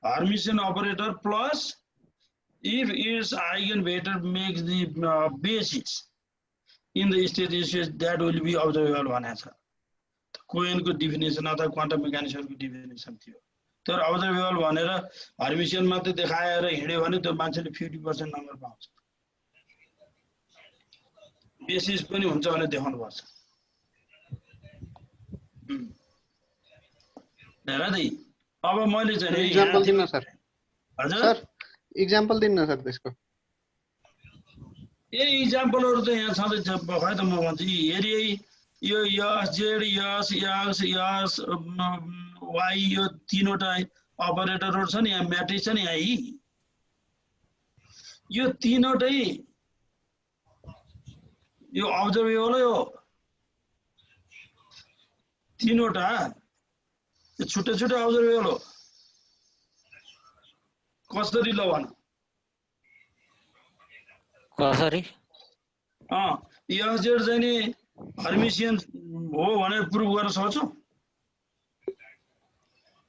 Hermitian operator plus if its eigenvector makes the basis in the state space that will be observable भनेको छ। कोहेनको डिफिनेसन अथवा क्वान्टम मेकानिक्सहरुको डिफिनेसन थियो। तर अब्जर्भेबल भनेर हर्मिसियन मात्रै देखाएर हिड्यो भने त्यो मान्छेले 50% नम्बर पाउँछ। बेसिस पनि हुन्छ भने देखाउनु पर्छ। हेर दे अब मैले चाहिँ एक्जाम्पल दिन सर। हजुर सर एक्जाम्पल दिन सर त्यसको। ए एक्जाम्पलहरु चाहिँ यहाँ छँदैछ, खै त म भन्छु। हेरि यो यस Z yes yes yes why यो तीनवटा अपरेटरहरु छ नि, यहाँ म्याट्रिक्स छ नि, यहाँ यो तीनवटै यो अब्जर्भेबलै हो। तीनवटा छुट्टै छुट्टै अब्जर्भेबल हो। कसरी ल भन? कसरी? यस जेड चाहिँ नि हर्मिसियन हो भनेर प्रुभ गर्न सक्छौ?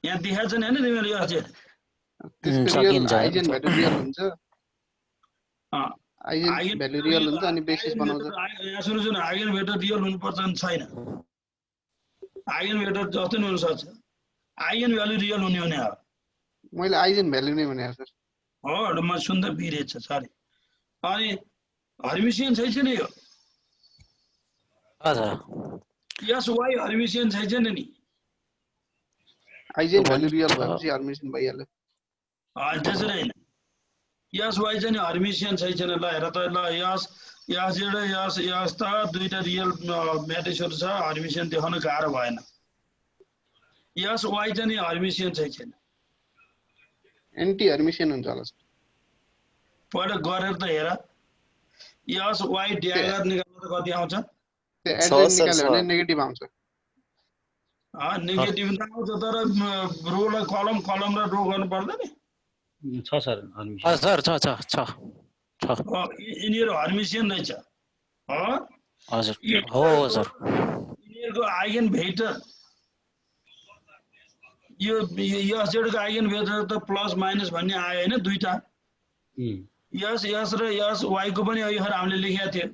यहाँ देखाएको छ नि हैन तिमीले यस जेड? त्यसको रियल आइगन भ्यालु रियल हुन्छ। आइगन भ्यालु रियल हुन्छ अनि बेसिस बनाउँछ। यहाँ सुन्नु सुन, आइगन भेक्टर रियल हुनुपर्छ नि छैन? आइगन भेक्टर जस्तै हुन सक्छ, आइगन भ्यालु रियल हुने हो। मैले आइगन भ्यालु नै भनेको सर। हो म सुन्दा बिरेछ सरी। अनि हर्मिसियन छैछ नि यो? हजुर यस वाइ हर्मिसियन छैछ नि? आइगन भ्यालु रियल भएपछि हर्मिसियन भइहाल्यो। त्यसरी हैन, यस वाइ चाहिँ नि हर्मिसियन छैछ नि। ल हेर त, ल यस यस जेड यस यस त दुईटा रियल म्याट्रिक्सहरु छ, हर्मिसियन देखाउन गाह्रो भएन। यस वाइ चाहिँ नि हर्मिसियन चाहिँ छैन एन्टी हर्मिसियन हुन्छ होला सर पहिला गरेर त हेर यस वाइ ड्यागर निकाल्दा त कति आउँछ त्यो एडजोइन निकाल्यो भने नेगेटिभ आउँछ नेगेटिभ त आउँछ तर रोलाई कलम र रो गर्नु पर्दैन नि छ सर सर छ यिनीहरू हर्मिसियन रहेछ हजुर हो सर यिनीहरूको आइगन भेक्टर यो यस जेडको आइगन भेक्टर त प्लस माइनस भन्ने आयो हैन दुईटा यस र यस वाइको पनि अघिखर हामीले लेखेका थियो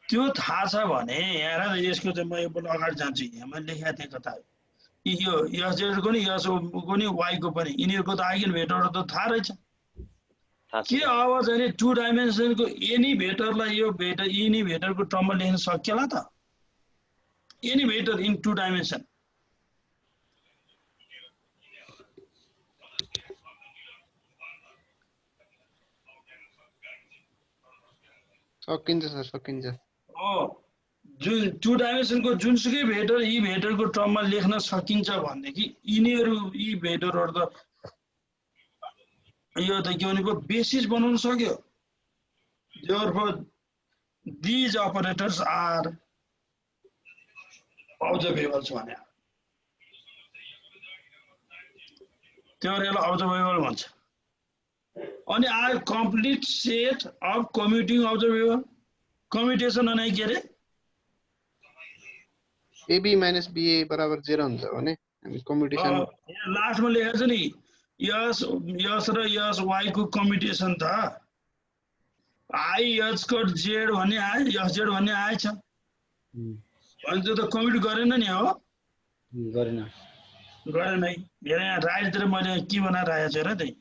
त्यो थाहा छ भने यहाँ यसको चाहिँ म एकपल्ट अगाडि जान्छु यहाँ मैले लेखेका थिएँ कता यो यस जेडको नि यसको नि वाइको पनि यिनीहरूको त आइगन भेक्टरहरू त थाहा रहेछ के अब चाहिँ नि 2 डाइमेन्सनको एनी भेक्टरलाई यो भेक्टर एनी भेक्टरको टर्ममा लेख्न सकिएला त एनी भेक्टर इन 2 डाइमेन्सन सकिन्छ सर सकिन्छ जुन 2 डाइमेन्सनको जुनसुकै भेक्टर यी भेक्टरको टर्ममा लेख्न सकिन्छ भनेदेखि यिनीहरू यी भेक्टरहरू त यो त के भनेको बेसिस बनाउन सक्यो therefore these operators are observable भने त्यसलाई observable भन्छ अनि are complete set of commuting observable commutation अनि के रे AB - BA बराबर 0 हुन्छ भने हामी कम्युटेसन लास्टमा लेखेको छ नि यस र यस वाइ को कम्युटेसन त आई एच कट जेड भन्ने आयो यस जेड भन्ने आएछ अनि त्यो त कम्युट गरेन नि हो गरेन है हेर यहाँ राइटतिर मैले के बनाएर राखेको छु र त्यही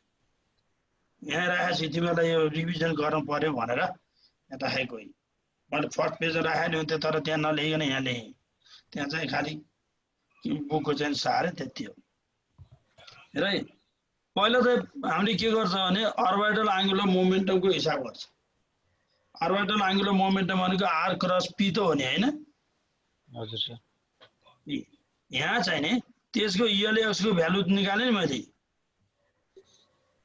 यहाँ राखेको छु तिमीलाई यो रिभिजन गर्नु पर्यो भनेर यहाँ राखेको मैले फर्स्ट पेज राखेँ नि त्यो तर त्यहाँ नलेखिकन यहाँ लेखेँ त्यहाँ चाहिँ खालि बुकको चाहिँ साह्रै त्यति हो हेर है पहिला त हामीले के गर्छ भने अर्बिटल एंगुलर मोमेन्टमको हिसाब गर्छ अर्बिटल एंगुलर मोमेन्टम भनेको आर क्रस पी त हो नि हैन हजुर सर यहाँ चाहिँ नि त्यसको एलएक्स को भ्यालु निकाले नि मैले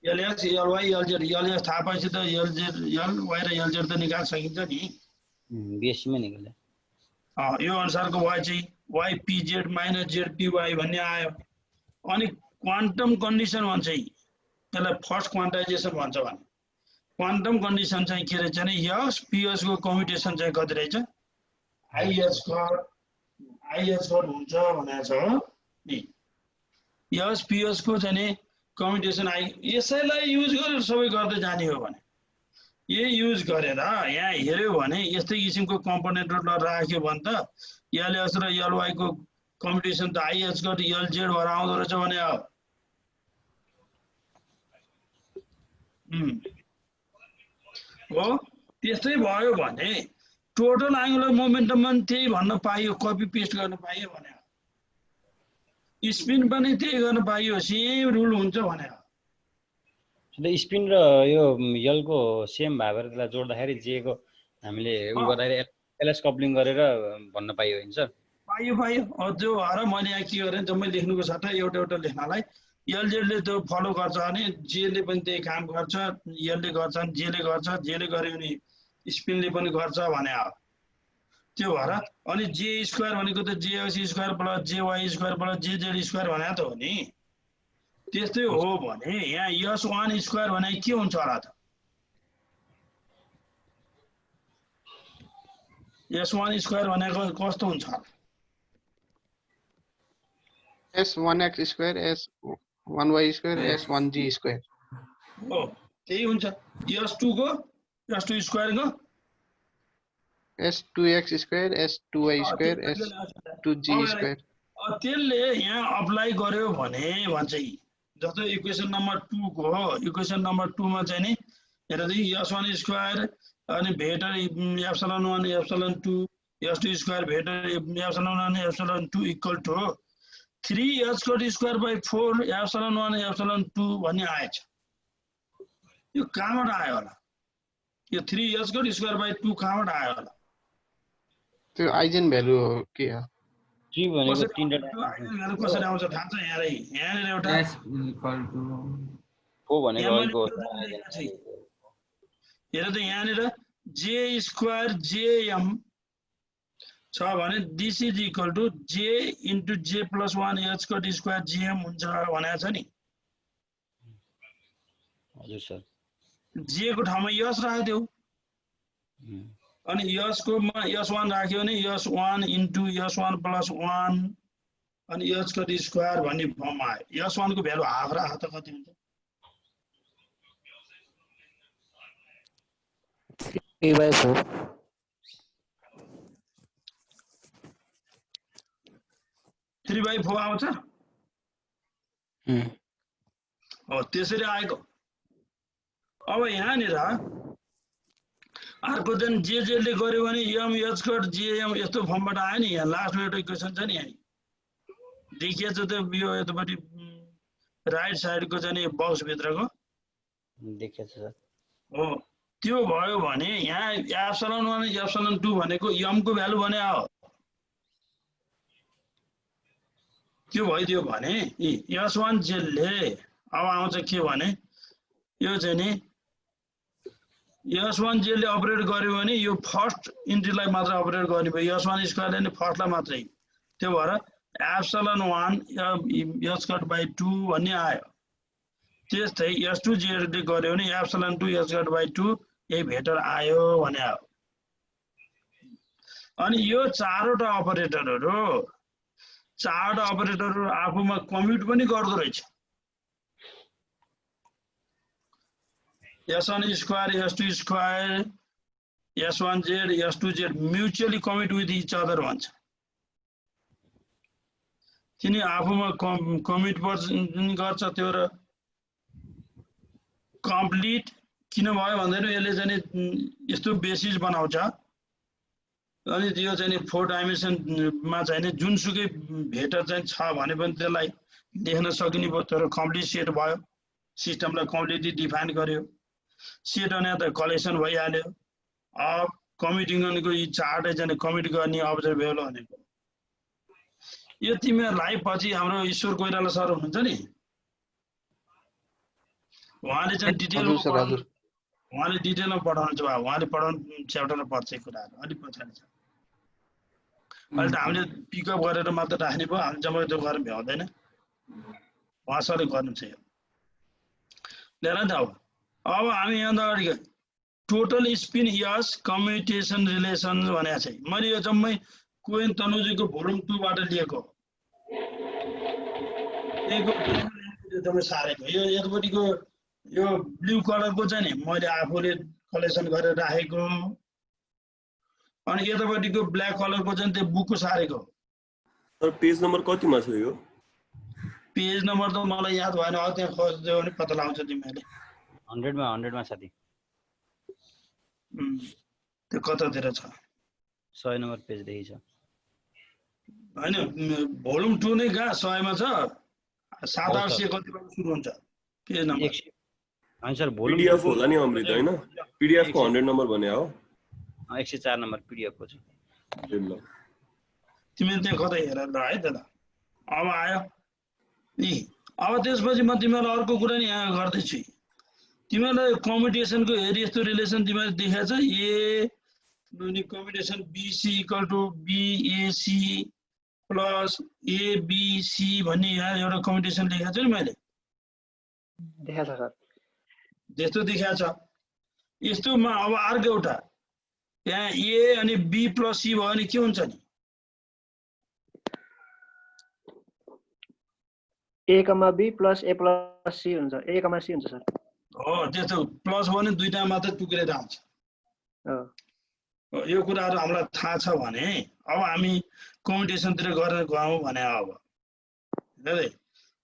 एलएक्स एलवाई एलजेड एलएक्स थाहा पाएपछि त एलजेड एलवाई र एलजेड त निकाल्न सकिन्छ नि बीएससी मा निकाले यो अनुसारको वाइ चाहिँ Y PZ minus Z PY भन्ने आयो अनि क्वान्टम कन्डिसन भन्छ त्यसलाई फर्स्ट क्वान्टाइजेसन भन्छ भने क्वान्टम कन्डिसन चाहिँ के रहेछ भने यस पीएस को कम्युटेसन चाहिँ कति रहेछ आइएच स्क्वायर हुन्छ भनेको छ नि यस पीएस को चाहिँ नि कम्युटेसन यसैलाई युज गरेर सबै गर्दै जाने हो भने ये युज गरेर यहाँ हेर्यो भने यस्तै किसिमको कम्पोनेन्टहरु राख्यो भने त एलएस र एलवाई को कम्युटेसन त आइएच गट एलजेड भएर आउँदो रहेछ भने हो त्यस्तै भयो भने टोटल एंगुलर मोमेन्टम पनि त्यही भन्न पाइयो कपी पेस्ट गर्न पाइयो भने स्पिन पनि त्यही गर्न पाइयो सेम रुल हुन्छ भने स्पिन र यो यल को सेम भएर त्यसलाई जोड्दाखेरि जे को हामीले उ गर्दाखेरि एलएस कपलिङ गरेर भन्न पाइयो हैन सर पाइयो त्यो भएर मैले यहाँ के गरेँ जम्मै लेख्नुको सट्टा एउटा लेख्नलाई एलजेडले त्यो फलो गर्छ भने जेले पनि त्यही काम गर्छ एलले गर्छ भने जेले गर्छ जेले गर्यो भने स्पिनले पनि गर्छ भने त्यो भएर अनि जे स्क्वायर भनेको त J X square plus J Y square plus J Z square भने त हो नि त्यस्तै हो भने यहाँ S1 स्क्वायर भने के हुन्छ होला त S1 स्क्वायर भनेको कस्तो हुन्छ S1x square S1y square S1g square हो त्यही हुन्छ S2 स्क्वायर को S2x square S2y square S2g square त्यसले यहाँ अप्लाई गर्यो भने भन्छ जस्तो इक्वेसन नम्बर 2 को हो इक्वेसन नम्बर 2 मा चाहिँ नि हेर S1 स्क्वायर अनि vector epsilon 1 epsilon 2 S2 square vector epsilon 1 epsilon 2 equal to 3h square by 4 epsilon 1 epsilon 2 भन्ने आएछ यो कहाँबाट आयो होला यो 3h स्क्वायर बाइ 2 कहाँबाट आयो होला त्यो आइजेन भ्यालु हो के हो जी भनेको तीनटा भ्यालु कसरी आउँछ थाहा छ यहाँनिर एउटा हो भनेको अहिलेको हेर त यहाँनिर जे स्क्वायर जेएम छ भने दिस इज इक्वल टु जे इन्टु जे plus 1 H cut square JM हुन्छ भनेको छ नि हजुर सर जे को ठाउँमा यस राख्दियौ अनि यस को मा s1 राख्यो भने s1 इन्टु s1 प्लस 1 अनि एच कट स्क्वायर भन्ने फर्ममा आयो s1 को भ्यालु हाफ राख त कति हुन्छ 3/4 3/4 आउँछ हो त्यसरी आएको अब यहाँनिर अर्को चाहिँ जे ले गर्यो भने एम एच कट जेएम यस्तो फर्मबाट आयो नि यहाँ लास्टमा एउटा इक्वेसन छ नि यहाँ देखिएछ त यो यतापट्टि राइट साइडको चाहिँ बक्स भित्रको देखिएछ सर हो त्यो भयो भने यहाँ एप्सिलन 1 एप्सिलन 2 भनेको एम को भ्यालु भने आयो त्यो भइदियो भने s1 जेलले अब आउँछ के भने यो चाहिँ नि s1 जेलले अपरेट गर्यो भने यो फर्स्ट इन्ट्रीलाई मात्र अपरेट गर्ने भयो s1 स्क्वायरले नि फर्स्टलाई मात्रै त्यो भएर एप्सिलन 1 h कट बाइ 2 भन्ने आयो त्यस्तै s2 जेलले गर्यो भने एप्सिलन 2 h कट बाइ 2 यही भेटर आयो भने आयो अनि यो चारवटा अपरेटरहरु आफूमा कम्युट पनि गर्दो रहेछ s1 square s2 square s1z s2z mutually commit with each other भन्छ किन आफूमा कमिट गर्छ त्यो र कम्प्लिट किन भयो भन्दैन यसले चाहिँ यस्तो बेसिस बनाउँछ अनि त्यो चाहिँ 4 डाइमेन्सनमा चाहिँ जुनसुकै भेक्टर चाहिँ छ भने पनि त्यसलाई लेख्न सकिने भयो तर कम्प्लिट सेट भयो सिस्टमलाई कम्प्लिटली डिफाइन गर्यो सेट अनि त कलेक्सन भइहाल्यो अब कमिटिङ गर्नेको यी चार्टै चाहिँ कमिट गर्ने अब्जर्भेबल भनेको यो तिमीहरुलाई पछि हाम्रो ईश्वर कोइराला सर हुनुहुन्छ नि उहाँले चाहिँ डिटेलमा पढाउनुहुन्छ उहाँले पढाउनु च्याप्टरमा पर्छ कुराहरु अलि पछाडी छ अहिले त हामीले पिकअप गरेर मात्र राख्ने भयो हामी जम्मै त्यो गरेर भ्याउँदैन उहाँ सरले गर्नु छ यो लिएर नि त अब हामी यहाँ अगाडि टोटल स्पिन यस कम्युटेसन रिलेसन भनेको छ मैले यो जम्मै कोइन तनुजीको भोल्युम 2 बाट लिएको जम्मै सारेको यो यतापट्टिको यो ब्लू कलरको चाहिँ नि मैले आफूले कलेक्सन गरेर राखेको अनि यतापट्टिको ब्ल्याक कलरको चाहिँ त्यो बुकको सारेको सर पेज नम्बर कतिमा छ यो पेज नम्बर त मलाई याद भएन अब त्यहाँ खोज्दै भने पत्ता लगाउँछ तिमीले 100 मा साथी त्यो कतातिर छ 100 नम्बर पेज देखि छ हैन भोल्युम 2 नै गा 100 मा छ 700 कतिबाट सुरु हुन्छ पेज नम्बर हैन सर भोल्युम पीडीएफ होला नि अमृत हैन पीडीएफ को 100 नम्बर भने हो 104 नम्बर पीडीएफ को छ ल तिमीले त्यहाँ कतै हेरेर ल है त ल अब आयो नि अब त्यसपछि म तिमीलाई अर्को कुरा नि यहाँ गर्दै छु तिमीलाई कम्युटेसनको हेरी यस्तो रिलेसन तिमीले देखाछ ए अनि commutation BC equal to BAC plus ABC भन्ने यहाँ एउटा कम्युटेसन लेखेको छु नि मैले देखाछ सर त्यस्तो देखाछ यस्तोमा अब अर्को एउटा यहाँ A अनि B प्लस C भयो भने के हुन्छ नि A, B plus A plus C हुन्छ A, C हुन्छ सर हो त्यस्तो प्लस भने दुईटा मात्र टुक्रेर आउँछ यो कुराहरु हामीलाई थाहा छ भने अब हामी कम्युटेसनतिर गरेर गयौं भने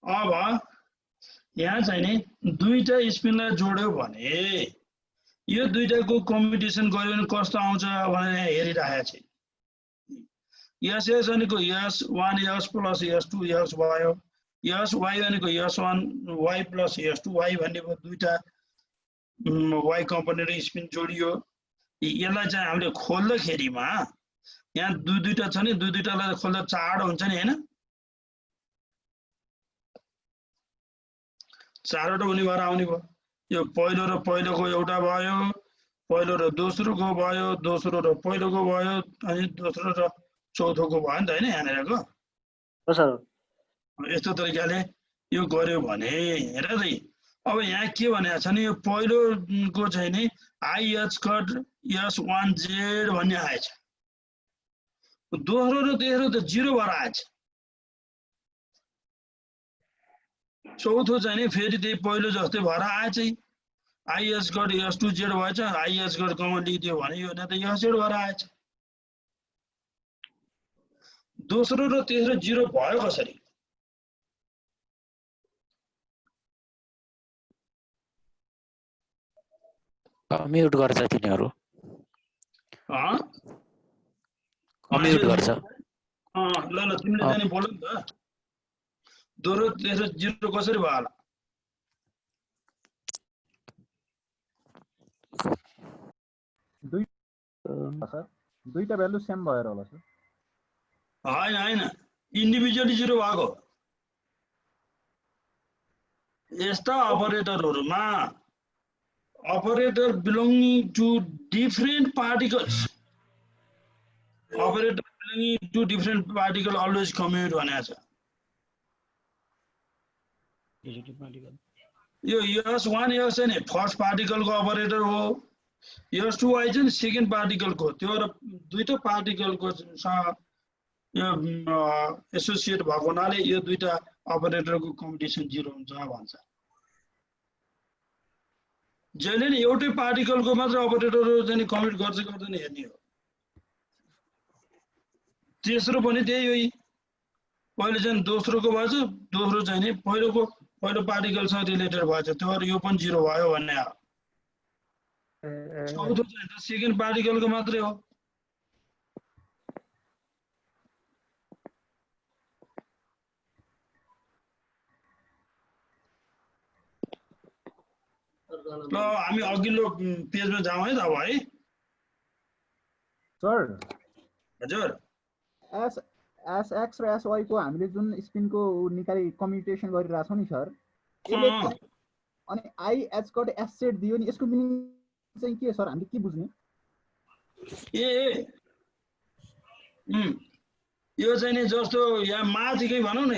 अब यहाँ चाहिँ नि दुईटा स्पिनलाई जोड्यो भने यो दुईटाको कम्युटेसन गर्यो भने कस्तो आउँछ भनेर हेरिराखेको छु S भनेको S1 S plus S2 S भयो SY भनेको S1 Y plus S2 Y भन्ने दुईटा Y कम्पोनेन्ट स्पिन जोडियो यसलाई चाहिँ हामीले खोल्दाखेरिमा यहाँ दुईटा छ नि, दुईटालाई खोल्दा 4 हुन्छ नि हैन? 4वटा हुने भएर आउने भयो। यो पहिलो र पहिलोको एउटा भयो, पहिलो र दोस्रोको भयो, दोस्रो र पहिलोको भयो, अनि दोस्रो र चौथोको भयो नि त हैन यहाँनिरको? हो सर। यस्तो तरिकाले यो गर्यो भने हेर है, अब यहाँ के भनेको छ नि, यो पहिलोको चाहिँ नि IH कट S1Z भन्ने आएछ। दोस्रो र तेस्रो त 0 भएर आएछ। चौथो चाहिँ नि फेरि त्यही पहिलो जस्तै भएर आएछ। IH कट S2Z भएछ, IH कट कमन लिइदियो भने यो त SZ भएर आएछ। दोस्रो र तेस्रो 0 भयो कसरी? म्युट गर्छ तिनीहरू, म्युट गर्छ। ल ल तिमीले जाने बोल नि त। दोस्रो तेस्रो 0 कसरी भयो होला? दुईटा भ्यालु सेम भएर होला सर। हैन इन्डिभिजुअली 0 भएको। यस्ता अपरेटरहरुमा operator belonging to different particles, operator belonging to different particle always commute भनेको छ। यो S1 S नि फर्स्ट पार्टिकल को अपरेटर हो, S2 आई चाहिँ सेकेन्ड पार्टिकल को, त्यो र दुईटा पार्टिकल को एसोसिएट भएको हुनाले यो दुईटा अपरेटर को कम्पिटिसन 0 हुन्छ भन्छ। जहिले नि एउटै पार्टिकल को मात्र अपरेटरहरु चाहिँ कम्युट गर्छ गर्दैन हेर्ने हो। तेस्रो पनि त्यही हो, पहिले चाहिँ दोस्रो को भएछ, दोस्रो चाहिँ नि पहिलो पार्टिकल सँग रिलेटेड भएछ, त्यो भएर यो पनि 0 भयो भन्ने हो। चौथो चाहिँ सेकेन्ड पार्टिकल को मात्रै हो। ल हामी अघिल्लो पेजमा जाउँ है त अब है सर। हजुर SX र SY को हामीले जुन स्पिन को निकाली कम्युटेसन गरिरहेछौं नि सर, अनि IH कट SZ दियो नि, यसको मिनिङ चाहिँ के सर? हामीले के बुझ्ने? यो चाहिँ नि जस्तो यहाँ माथिकै भनौं न,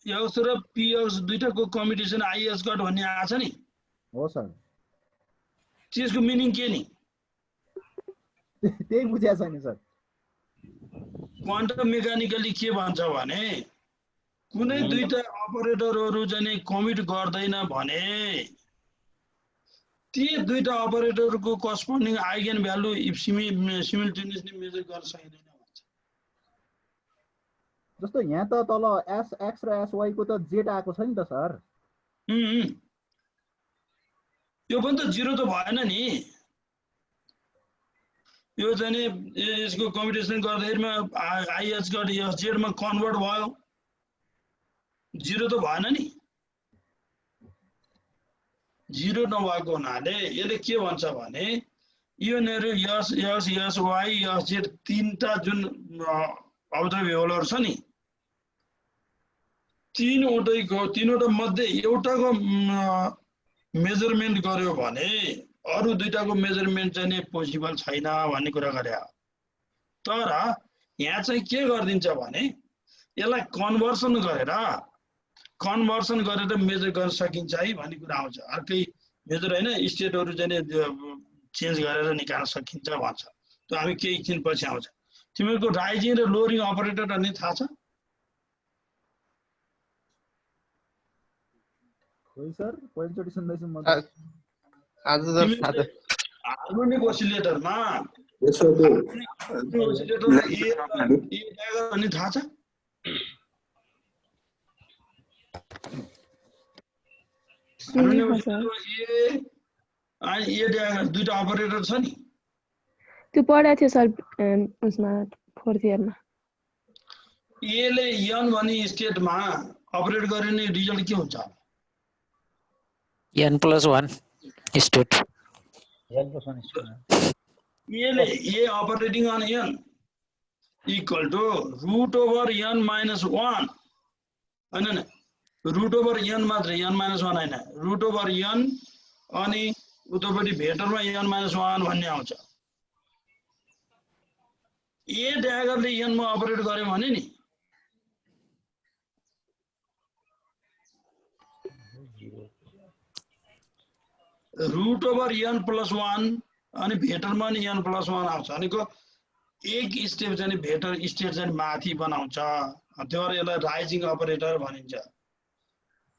यक्स र पीएक्स दुईटाको कम्बिनेसन IH कट भन्ने आछ नि। हो सर। त्यसको मिनिङ के नि? त्यही बुझ्या छैन सर। क्वान्टम मेकानिकली के भन्छ भने कुनै दुईटा अपरेटरहरु चाहिँ कमिट गर्दैन भने ती दुईटा अपरेटरको corresponding eigen value simultaneously measure गर्न सकिदैन भन्छ। जस्तो यहाँ त तल SX र SY को त Z आएको छ नि त सर। यो पनि त 0 त भएन नि। यो चाहिँ नि यसको कम्पिटिसन गर्दाखेरिमा IH कट SZ मा कन्भर्ट भयो, 0 त भएन नि। 0 नभएको हुनाले यसले के भन्छ भने यो नेरो SY SZ तीनटा जुन अब्जर्भेबलहरु छ नि, तीनवटा मध्ये एउटाको मेजरमेन्ट गर्यो भने अरु दुईटाको मेजरमेन्ट चाहिँ नि पोसिबल छैन भन्ने कुरा गरे। तर यहाँ चाहिँ के गरिदिन्छ भने यसलाई कन्भर्सन गरेर मेजर गर्न सकिन्छ है भन्ने कुरा आउँछ। अर्कै मेजर हैन, स्टेटहरु चाहिँ चेन्ज गरेर निकाल्न सकिन्छ भन्छ। त्यो हामी केही एकछिन पछि आउँछ। तिमीहरुको राइजिङ र लोरिङ अपरेटर भन्ने थाहा छ? खोइ सर, पहिलोचोटि सुन्दैछु म। आज त हार्मोनिक ओसिलेटरमा भन्ने थाहा छ? दुईटा अपरेटर छ नि, त्यो पढाएको थियो सर उसमा 4th इयरमा। एले n भन्ने स्टेटमा अपरेट गर्ने रिजल्ट के हुन्छ? n+1 state. A operating on n equal to root over n minus 1. And root over n मात्र n minus 1 हैन, root over n अनि उतापट्टि भेक्टरमा n minus 1 भन्ने आउँछ। A ड्यागरले n मा अपरेट गर्यो भने नि root over n plus 1 अनि भेक्टरमा नि n plus 1 आउँछ। भनेको एक स्टेप चाहिँ भेक्टर स्टेट चाहिँ माथि बनाउँछ, त्यो भएर यसलाई राइजिङ अपरेटर भनिन्छ।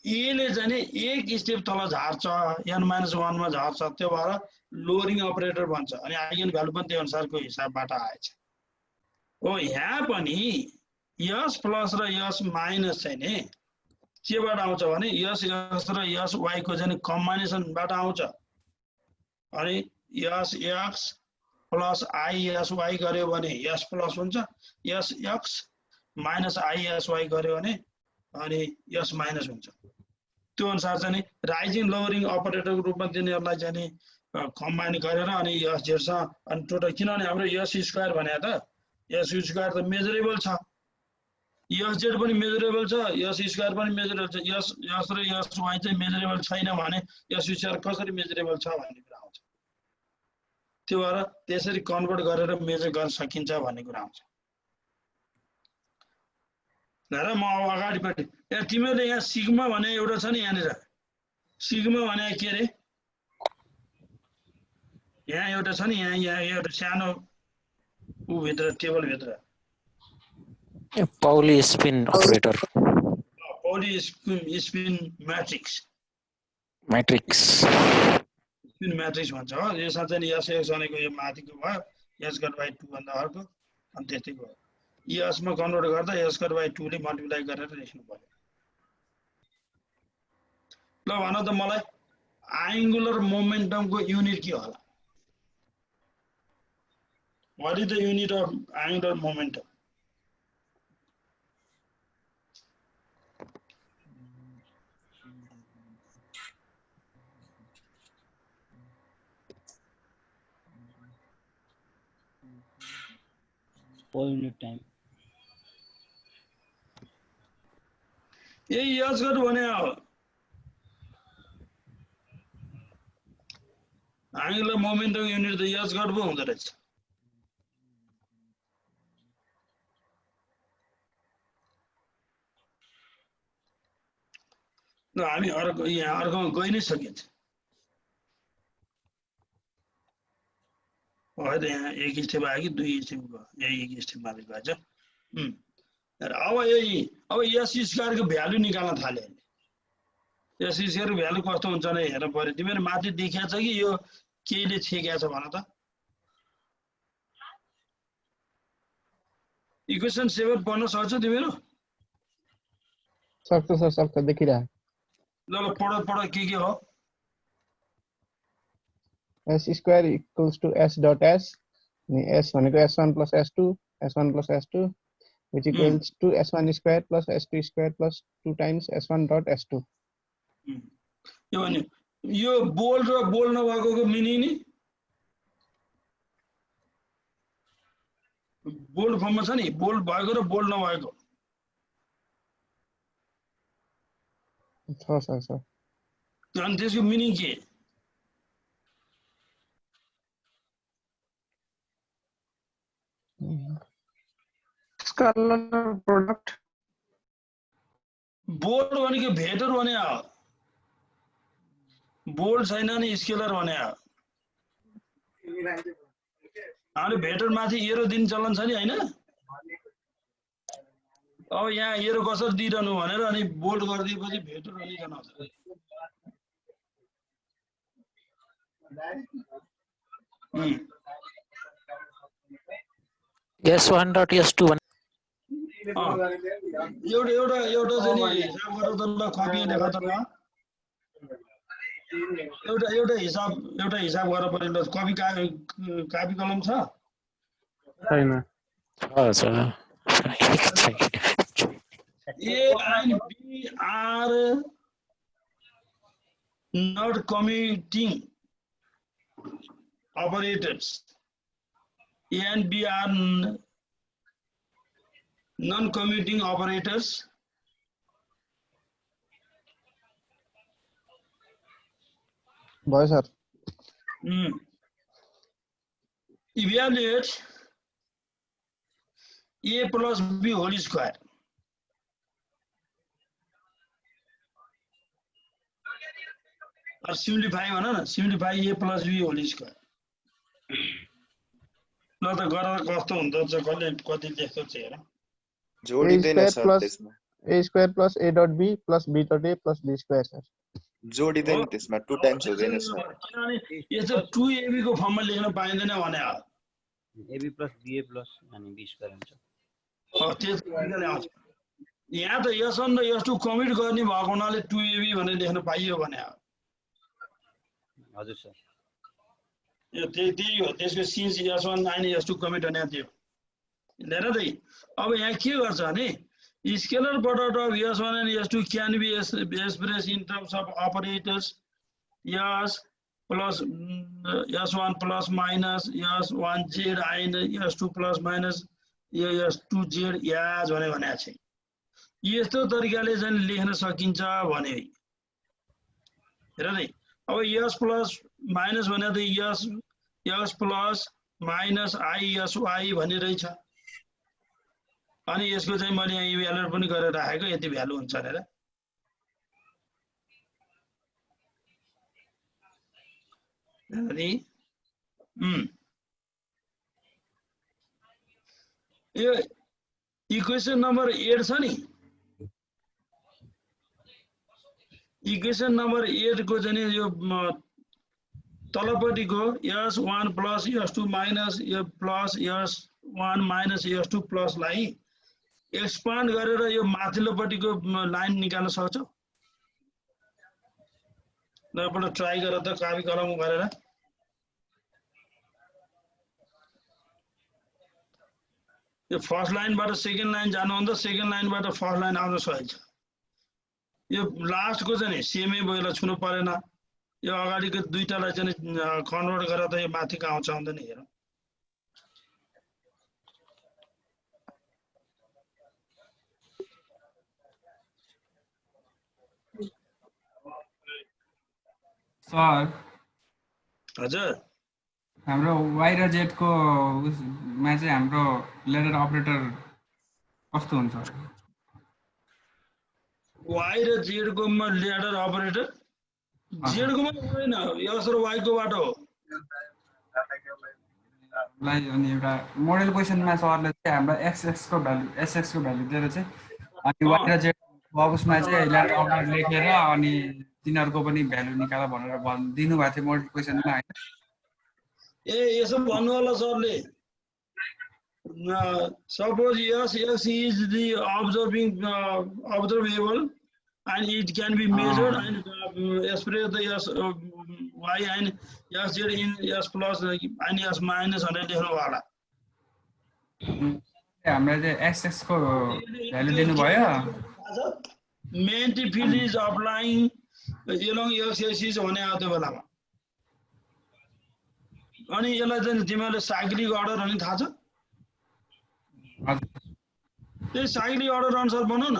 ए ले चाहिँ नि एक स्टेप तल झार्छ, n minus 1 मा झार्छ, त्यो भएर लोअरिङ अपरेटर भन्छ। अनि आइगन भ्यालु पनि त्यो अनुसारको हिसाबबाट आएछ। हो यहाँ पनि s प्लस र s माइनस चाहिँ नि केबाट आउँछ भने s र s y को चाहिँ कम्बिनेसनबाट आउँछ। अनि s x plus i s y गर्यो भने s प्लस हुन्छ, s x minus i s y गर्यो भने अनि s माइनस हुन्छ। त्यो अनुसार चाहिँ नि राइजिङ लोअरिङ अपरेटरको रूपमा तिनीहरूलाई चाहिँ नि कम्बाइन गरेर अनि s z सँग अनि टोटल, किनभने हाम्रो s स्क्वायर भने त s स्क्वायर त मेजरेबल छ, s z पनि मेजरेबल छ, s स्क्वायर पनि मेजरेबल छ। s र s y चाहिँ मेजरेबल छैन भने s स्क्वायर कसरी मेजरेबल छ भन्ने कुरा आउँछ। त्यो भएर त्यसरी कन्भर्ट गरेर मेजर गर्न सकिन्छ भन्ने कुरा आउँछ। र म अब अगाडिपट्टि तिमीहरूले यहाँ सिग्मा भने एउटा छ नि, यहाँनिर सिग्मा भने के रे, यहाँ एउटा छ नि, यहाँ एउटा सानो उ भित्र टेबल भित्र Pauli spin operator, Pauli spin matrix spin matrix भन्छ हो। यसमा चाहिँ s x भनेको यो माथिको भयो, s स्क्वायर बाइ 2 भन्दा अर्को, अनि त्यस्तै भयो। s मा कन्भर्ट गर्दा s स्क्वायर बाइ 2 ले मल्टिप्लाई गरेर लेख्नु पर्यो। ल भन त मलाई एंगुलर मोमेन्टमको युनिट के होला? What is the unit of angular momentum? per unit time. यही याद गर्नु भने हो। एंगुलर मोमेन्टम युनिट त याद गर्नु हुँदो रहेछ। ल हामी अर्को यहाँ अर्कोमा गइ नै सकिन्छ। है त यहाँ एक स्टेप आयो कि दुई स्टेप गयो, यही एक स्टेप मात्रै गएछ। अब यस स्क्वायरको भ्यालु निकाल्न थाले। यस स्क्वायरको भ्यालु कस्तो हुन्छ भने हेर्नु पर्यो। तिमीहरू माथि देखिया छ कि यो केले छेकेको छ भन त। इक्वेसन 7 पढ्न सक्छौ तिमीहरू? सक्छ सर, सक्छ, देखिरा। ल पढ के हो? s square equals to s dot s, s भनेको s1 plus s2, s1 plus s2, which equals to s1 square plus s2 square plus 2 times s1 dot s2. यो भने यो बोल्ड र बोल्ड नभएकोको मिनिङ नि बोल्ड फर्ममा छ नि, bold भएको र बोल्ड नभएको। छ सर, छ। अनि त्यसको मिनिङ के? Scalar product. बोल्ड भनेको भेक्टर भने हो, बोल्ड छैन नि स्केलर भने हो। हामीले भेक्टर माथि एरो दिन चलन छ नि हैन? अब यहाँ एरो कसरी दिइरहनु भनेर अनि बोल्ड गरिदिएपछि भेक्टर बनिकन आउँछ। s1 dot s2 एउटा चाहिँ हिसाब गरेर त ल कपी लेखा त ल। एउटा हिसाब गरेर पर्यो। ल कपी कलम छ? छैन। A and B are not commuting operators. A and B are non-commuting operators. Boy, sir. Evaluate A plus B whole square. Or simplify, simplify A plus B whole square. No, the gara कस्तो हुन्छ चाहिँ कति लेख्छ चाहिँ हेर जोडिदैन sir त्यसमा A square plus A dot B plus B dot A plus B square, sir. जोडिदैन त्यसमा 2 times हुँदैन सर किनभने यो चाहिँ 2AB को फर्ममा लेख्न पाइँदैन भने हो AB plus BA plus अनि B square हुन्छ त्यसले आउँछ यहाँ त S1 र S2 कमिट गर्ने भएको हुनाले 2AB भनेर लेख्न पाइयो भने हो हजुर सर यो त्यही हो त्यसको सिन्स S1 9 S2 कमिट भने थियो हेर त अब यहाँ के गर्छ भने scalar product of S1 and S2 can be expressed in terms of operators S plus S1 plus minus S1Z and S2 plus minus S2Z याज भनेको छ यस्तो तरिकाले चाहिँ लेख्न सकिन्छ भने हेर नि अब S plus minus भने त S plus minus ISY भन्ने रहेछ अनि यसको चाहिँ मैले यहाँ इभ्यालुएट पनि गरेर राखेको यति भ्यालु हुन्छ भनेर अनि यो इक्वेसन नम्बर 8 छ नि इक्वेसन नम्बर 8 को चाहिँ यो तलपट्टिको S1 plus S2 minus plus S1 minus S2 plus लाई एक्सपान्ड गरेर यो माथिल्लोपट्टिको लाइन निकाल्न सक्छौ ल एकपल्ट ट्राई गर त कापी कलम गरेर यो फर्स्ट लाइनबाट सेकेन्ड लाइन जानु हुन्छ सेकेन्ड लाइनबाट फर्स्ट लाइन आउन सकिन्छ यो लास्टको चाहिँ नि सेमै बोइला छुनु परेन यो अगाडिको दुईटालाई चाहिँ कन्भर्ट गरेर त यो माथिको आउँछ आउँदैन हेरौँ सर हजुर हाम्रो y र z को मा चाहिँ हाम्रो ल्याडर अपरेटर कस्तो हुन्छ y र z को मा ल्याडर अपरेटर z को मा हुँदैन s र y को बाट हो लाई अनि एउटा मोडल क्वेशनमा सरले चाहिँ हाम्रो xx को भ्यालु sx को भ्यालु दिएर चाहिँ अनि y र z बक्समा चाहिँ ल्याडर अपरेटर लेखेर अनि तिनीहरुको पनि भ्यालु निकाल भनेर दिनु भएको थियो मोडल क्वेशनमा हैन ए यसो भन्नु होला सरले suppose yes is the observable and it can be measured and express the s y and s z in s plus and s minus भनेर लेख्नु होला हामीले चाहिँ xx को भ्यालु दिनु भयो main field is applying along x axis भने आउँछ बेलामा अनि यसलाई चाहिँ तिमीले साइक्लिक अर्डर भन्ने थाहा छ त्यही साइक्लिक अर्डर अनुसार बनाउ न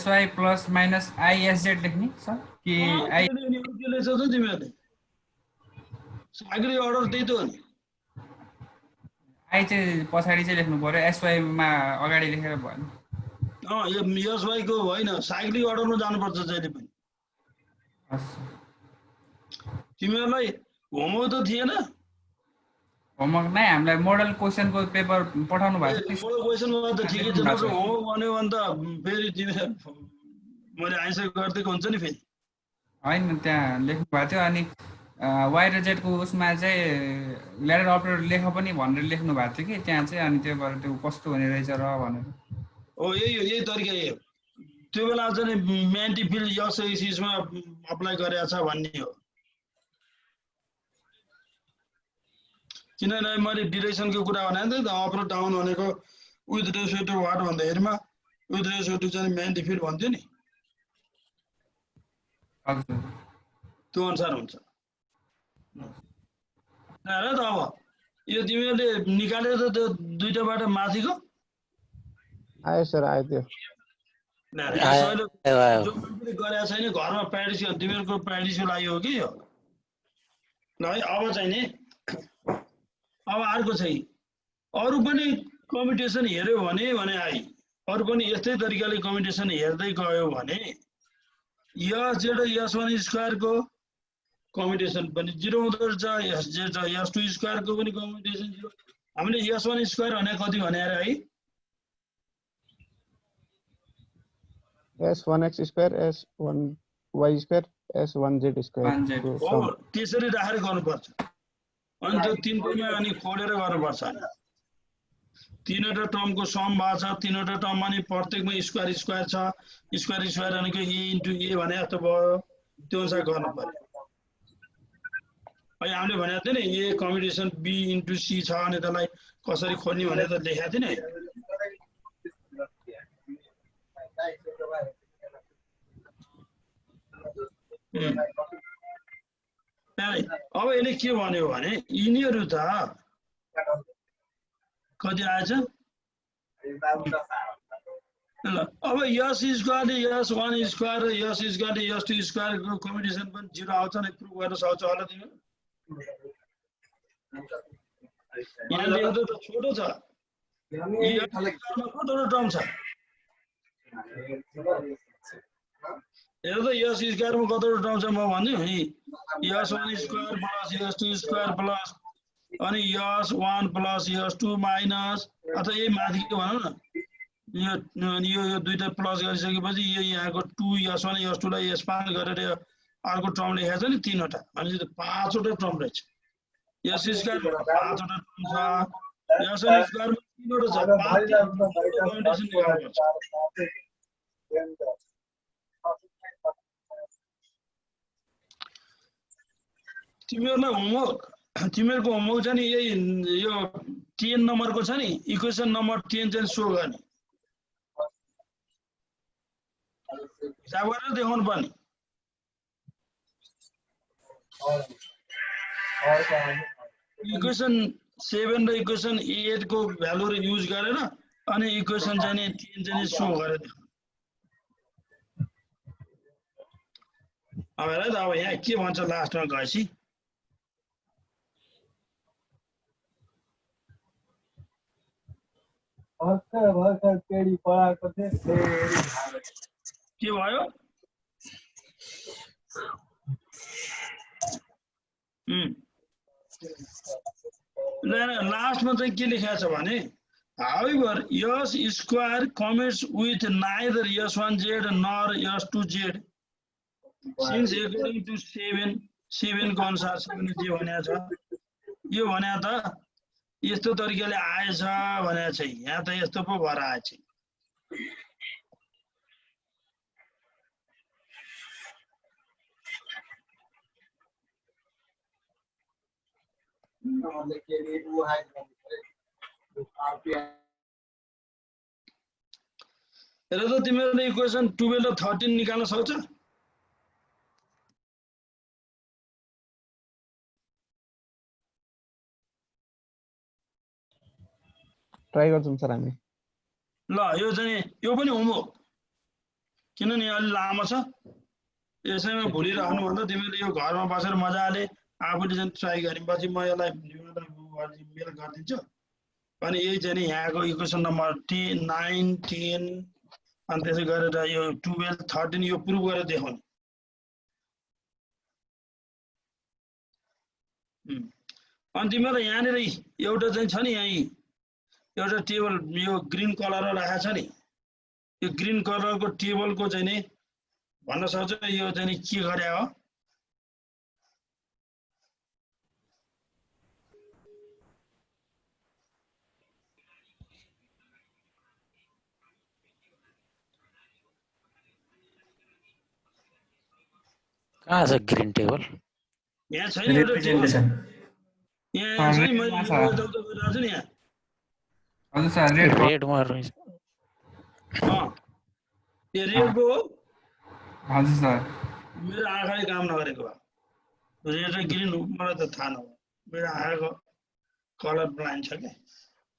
sy plus minus izz लेख्ने सर कि i के लेख्छौ त तिमीले साइक्लिक अर्डर त्यही त हो नि i चाहिँ पछाडी चाहिँ लेख्नु पर्यो sy मा अगाडि लेखेर भयो यो sy को होइन साइक्लिक अर्डरमा जानुपर्छ जहिले पनि तिमीहरुलाई होमवर्क त थिएन होमवर्क नै हामीलाई मोडल क्वेशनको पेपर पठाउनु भएको थियो मोडल क्वेशनमा त ठिकै छ तर होमवर्क भन्यो भने त फेरि तिमी मैले आन्सर गर्दै हुन्छ नि फेरि हैन त्यहाँ लेख्नु भएको थियो अनि y र z को उसमा चाहिँ ल्याडर अपरेटर लेख पनि भनेर लेख्नु भएको थियो कि त्यहाँ चाहिँ अनि त्यो भएर त्यो कस्तो हुने रहेछ र भनेर ओ यही तरिका यही त्यो बेला चाहिँ म्यान्टी फिल्ड यस एक्सिसमा अप्लाई गरेछ भन्ने हो किनभने मैले डिरेक्सनको कुरा भने नि त अप र डाउन भनेको विथ रेस्पेक्ट टु वाट भन्दाखेरिमा विथ रेस्पेक्ट टु चाहिँ म्यान्टी फिल्ड भन्थ्यो नि त्यो अनुसार हुन्छ र त अब यो तिमीहरूले निकालेर त त्यो दुईटाबाट माथिको आयो सर आयो त्यो जो मान्छेले गरेको छैन घरमा प्र्याक्टिस तिमीहरूको प्र्याक्टिसको लागि हो कि यो ल है अब चाहिँ नि अब अर्को चाहिँ अरू पनि कम्पिटिसन हेऱ्यो भने आई अरू पनि यस्तै तरिकाले कम्पिटिसन हेर्दै गयो भने यस जेड S1 स्क्वायरको कम्पिटिसन पनि 0 हुँदो रहेछ यस जेड S2 स्क्वायरको पनि कम्पिटिसन 0 हामीले S1 स्क्वायर भने कति भने अरे है S1x square S1y square S1z square हो त्यसरी राखेर गर्नुपर्छ अनि त्यो तीनटैमा अनि खोलेर गर्नुपर्छ तीनवटा टर्मको सम भएको छ तीनवटा टर्म अनि प्रत्येकमा स्क्वायर स्क्वायर छ स्क्वायर भनेको a इन्टु a भने जस्तो भयो त्यो अनुसार गर्नु पर्यो अहिले हामीले भनेको थियो नि a combination b into c छ अनि त्यसलाई कसरी खोल्ने भनेर त लेखेको थिएँ नि अब यसले के भन्यो भने यिनीहरू त कति आएछ ल अब यस स्क्वायरले S1 स्क्वायर र यस स्क्वायरले S2 स्क्वायरको कम्बिनेसन पनि 0 आउँछ नि प्रुभ गर्न सक्छौ होला तिमी यहाँ लेख्दा त छोटो छ यसमा कतिवटा टर्म छ हेर त यस स्क्वायरमा कतिवटा टर्म छ म भन्छु नि S1 square plus S2 square plus अनि S1 प्लस S2 माइनस अथवा यही माथिको भनौँ न यो दुईटा प्लस गरिसकेपछि यो यहाँको 2 S1 S2 लाई S5 गरेर अर्को टर्म लेखेको छ नि तीनवटा भनेपछि त पाँचवटा टर्म रहेछ यस स्क्वायर पाँचवटा टर्म छ S1 स्क्वायरमा तीनवटा छ पाँच कम्बिनेसन गर्नुपर्छ तिमीहरूको होमवर्क छ नि यही यो 10 नम्बरको छ नि इक्वेसन नम्बर 10 चाहिँ सो गर्ने हिसाब गरेर देखाउनु पर्ने इक्वेसन 7 र इक्वेसन 8 को भ्यालु युज गरेर अनि इक्वेसन चाहिँ नि 10 चाहिँ सो गरेर अब हेर त अब यहाँ के भन्छ लास्टमा गएपछि भर्खर पेडी पढाएको थिएँ के भयो लास्टमा चाहिँ के लेखेको छ भने however S square commutes with neither S1z nor S2z since according to 7 को अनुसार 7 जे भनेको छ यो भने त यस्तो तरिकाले आएछ भनेको छ यहाँ त यस्तो पो भएर आएछ हेर त तिमीहरूले इक्वेसन 12 र 13 निकाल्न सक्छ ट्राई गर्छौं सर हामी ल यो चाहिँ यो पनि होमवर्क किनभने अलि लामो छ यसैमा भुलिरहनु भन्दा तिमीले यो घरमा बसेर मजाले आफूले चाहिँ ट्राई गरेपछि म यसलाई मेल गरिदिन्छु अनि यही चाहिँ नि यहाँको इक्वेसन नम्बर 9 10 अनि त्यसै गरेर यो 12 13 यो प्रुभ गरेर देखाउनु अनि तिमीलाई यहाँनिर एउटा चाहिँ छ नि यहाँ एउटा टेबल यो ग्रीन कलरमा राखेको छ नि यो ग्रीन कलरको टेबलको चाहिँ नि भन्न सक्छ यो चाहिँ नि के गरे हो कहाँ छ ग्रीन टेबल यहाँ छैन एउटा टेबल यहाँ छ नि मैले जब गरिरहेको छु नि यहाँ हजुर सर रेड मा रहेछ यो रेड को हजुर सर मेरो आँखाले काम नगरेको रेड र ग्रीन मलाई त थाहा नभयो मेरो आँखाको कलर ब्लाइन्ड छ क्या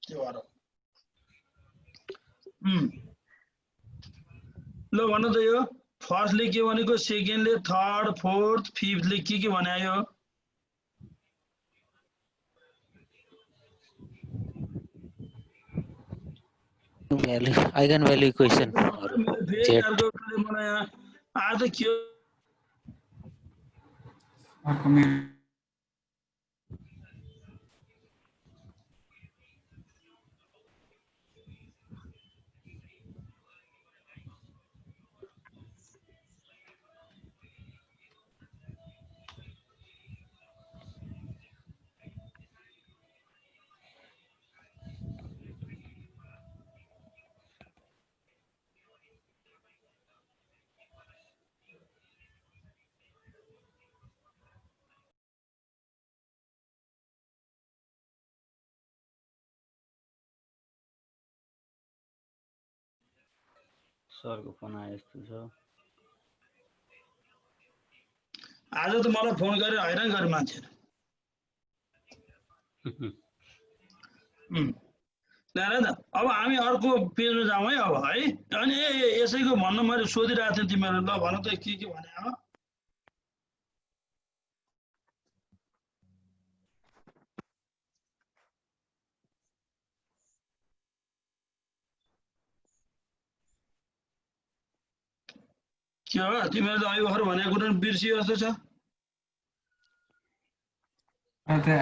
त्यो भएर ल भन त यो फर्स्टले के भनेको सेकेन्डले थर्ड फोर्थ फिफ्थले के भने आयो भ्यालु आइगन भ्यालु इक्वेसन मलाई आज के सरको फोन आए जस्तो छ आज त मलाई फोन गरेर हैरान गरे मान्छेले ल अब हामी अर्को पेजमा जाउँ है अब है अनि यसैको भन्न मैले सोधिरहेको थिएँ तिमीहरू ल भन त के भने हो के हो तिमीहरू त अहिले भर्खर भनेको कुरा बिर्सियो जस्तो छ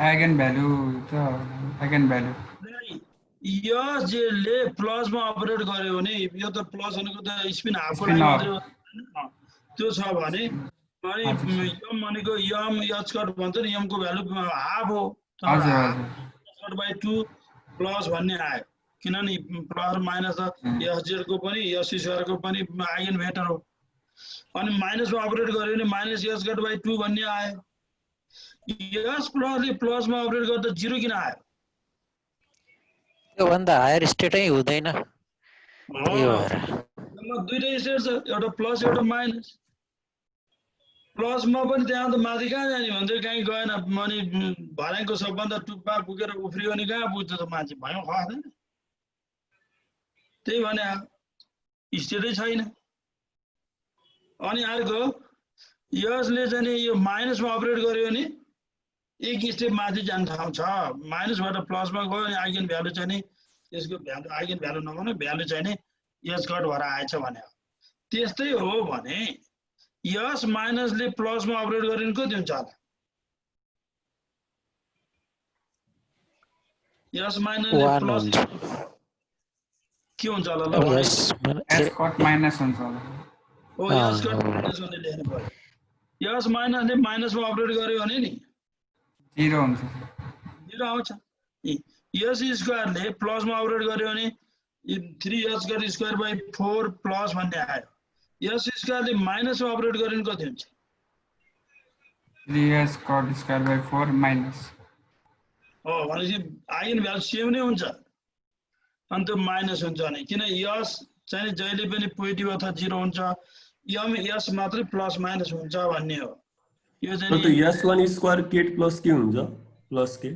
आइगन भ्यालु त आइगन भ्यालु यस जेले प्लसमा अपरेट गर्यो भने यो त प्लस भनेको त स्पिन हाफको लागि मात्रै त्यो छ भने अनि यम भनेको यम एच कट भन्छ नि यमको भ्यालु हाफ हो कट बाइ 2 प्लस भन्ने आयो किनभने प्लस माइनस एस जेड को पनि एस स्क्वायर को पनि आइगन भेक्टर हो अनि माइनसमा अपरेट गर्यो भने माइनस एस कट बाइ 2 भन्ने आयो यस प्लसले प्लसमा अपरेट गर्दा 0 किन आयो त्यो भन्दा हायर स्टेटै हुँदैन त्यही भएर दुईटै स्टेट छ एउटा प्लस एउटा माइनस प्लसमा पनि त्यहाँ त माथि कहाँ जाने भन्छ कहीँ गएन अनि भर्याङको सबभन्दा टुप्पा पुगेर उफ्रियो भने कहाँ पुग्छ त मान्छे भयो खाँदैन त्यही भने स्टेटै छैन अनि अर्को यसले चाहिँ यो माइनसमा अपरेट गर्यो भने एक स्टेप माथि जाने ठाउँ छ माइनसबाट प्लसमा गयो अनि आइगन भ्यालु चाहिँ नि यसको भ्यालु आइगन भ्यालु नभने भ्यालु चाहिँ नि एस कट भएर आएछ भने त्यस्तै हो भने यस माइनसले प्लसमा अपरेट गर्यो भने कति हुन्छ होला यस माइनसले प्लस के हुन्छ होला ल एस कट माइनस हुन्छ होला ओ यस कट माइनस भने लेख्नु पर्यो यस माइनसले माइनसमा अपरेट गर्यो भने नि 0 हुन्छ 0 आउँछ यस स्क्वायरले प्लसमा अपरेट गर्यो भने 3s कट स्क्वायर बाइ 4 प्लस भन्ने आयो यस स्क्वायरले माइनसमा अपरेट गर्यो भने कति हुन्छ 3s कट स्क्वायर बाइ 4 माइनस हो भनेपछि आइगन भ्यालु सेम नै हुन्छ अनि त्यो माइनस हुन्छ भने किन यस चाहिँ जहिले पनि पोजिटिभ अथवा 0 हुन्छ यम यस मात्रै प्लस माइनस हुन्छ भन्ने हो यो चाहिँ s1 स्क्वायर केट प्लस के हुन्छ प्लस के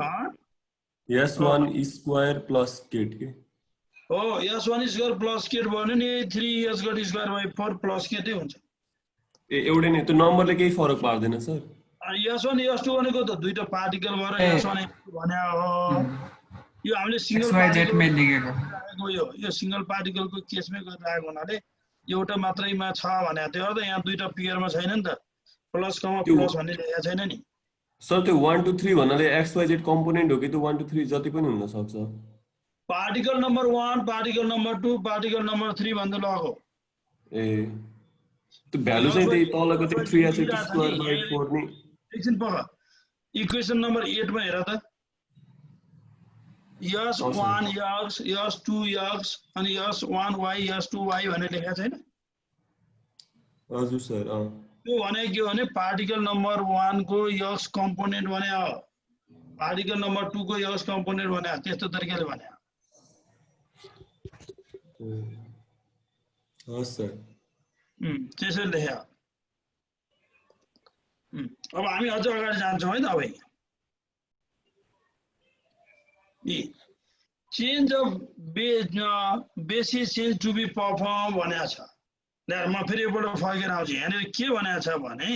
s1 स्क्वायर प्लस केट के हो s1 स्क्वायर प्लस केट भयो भने 3s कट स्क्वायर बाइ 4 प्लस केटै हुन्छ एउटै नै त्यो नम्बरले केही फरक पार्दैन सर s1 s2 भनेको त दुईटा पार्टिकल भएर s1 भने हो यो हामीले सिंगल पार्टिकलमै लेखेको यो सिंगल पार्टिकलको केसमै गरिरहेको हुनाले एउटा मात्रैमा छ भने त्यो त यहाँ दुईटा पेयरमा छैन नि त प्लस कमा प्लस भन्ने लेखेको छैन नि सर त्यो 1 2 3 भन्नाले xyz कम्पोनेन्ट हो कि त्यो 1 2 3 जति पनि हुन सक्छ particle number 1 particle number 2 particle number 3 भन्दै लगो ए त्यो भ्यालु चाहिँ त्यही तलको त्यो 3s स्क्वायर बाइ 4 नि एकछिन पख इक्वेसन नम्बर 8 मा हेर त s1 x s2 x अनि s1y s2y भनेर लेखेको छैन हजुर सर त्यो भने के हो भने पार्टिकल नम्बर 1 को x कम्पोनेन्ट भने हो पार्टिकल नम्बर 2 को x कम्पोनेन्ट भने त्यस्तो तरिकाले भने हस् सर त्यसरी लेख्या अब हामी अझ अगाडि जान्छौँ है त अब change of basis change to be perform भनेको छ। म फेरि एकपल्ट फर्केर आउँछु। यहाँनिर के भनेको छ भने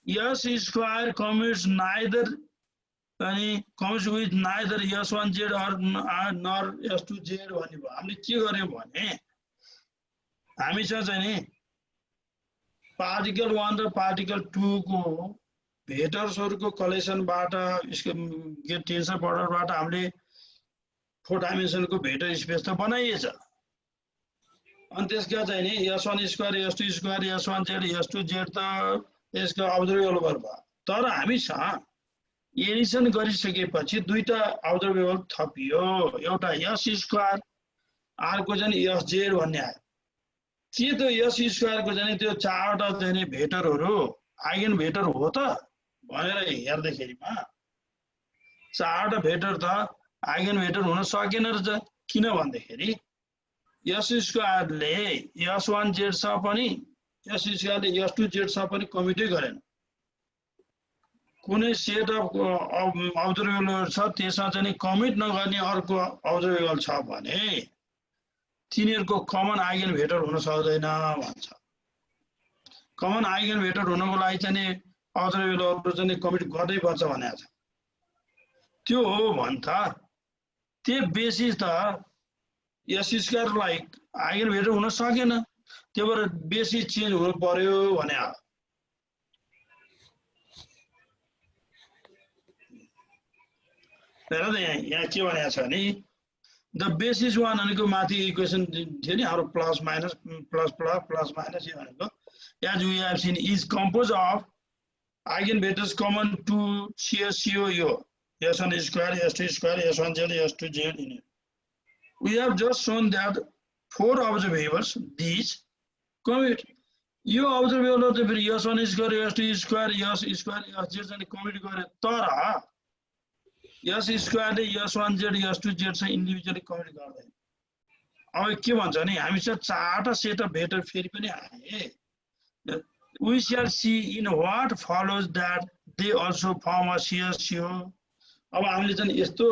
यस स्क्वायर कम्युट्स नाइदर अनि कम्युट्स with neither S1Z Nar S2Z भन्ने भयो। हामीले के गर्यौँ भने हामीसँग चाहिँ नि पार्टिकल 1 र पार्टिकल 2 को भेक्टर्सहरुको कलेक्सनबाट यो टेन्सर प्रोडक्टबाट हामीले 4 डाइमेन्सनको भेक्टर स्पेस त बनाइएछ। अनि त्यसका चाहिँ नि S1 square S2 square S1Z S2Z त यसको अब्जर्भेबल भयो। तर हामीसँग एडिसन गरिसकेपछि दुईटा अब्जर्भेबल थपियो। एउटा S स्क्वायर अर्को चाहिँ SZ भन्ने आयो। के त्यो S स्क्वायरको चाहिँ त्यो चारवटा चाहिँ भेक्टरहरु आइगन भेक्टर हो त भनेर हेर्दैखेरिमा चारवटा भेक्टर त आइगन भेक्टर हुन सकेन रहेछ। किन भन्दाखेरि S स्क्वायरले S1Z सँग पनि S स्क्वायरले S2Z सँग पनि कमिटै गरेन। कुनै सेट अफ अब्जर्भेबलहरु छ त्यसमा चाहिँ कमिट नगर्ने अर्को अब्जर्भेबल छ भने तिनीहरुको कमन आइगन भेक्टर हुन सक्दैन भन्छ। कमन आइगन भेक्टर हुनको लागि चाहिँ अब्जर्भेबलहरु चाहिँ कमिट गर्दै पर्छ भनेको छ। त्यो हो भन्छ। त्यो बेसिस त S स्क्वायरलाई आइगन भेक्टर हुन सकेन। त्यो भएर बेसिस चेन्ज हुनु पर्यो भने हेर त यहाँ के भनेको छ नि द बेसिस वान भनेको माथि इक्वेसन थियो नि हाम्रो plus minus plus plus plus minus यो भनेको as we have seen is compose of eigen vectors common to CSCO यो S1 square S2 square S1Z S2Z in it. We have just shown that 4 observables these commit. यो observable त फेरि S1 square S2 square S square SZ चाहिँ commit गरे। तर S स्क्वायरले S1Z S2Z चाहिँ individually commit गर्दैन। अब के भन्छ नि हामीसँग चारवटा सेट अफ भेक्टर फेरि पनि आए। We shall see in what follows that they also form a CSCO. अब हामीले चाहिँ यस्तो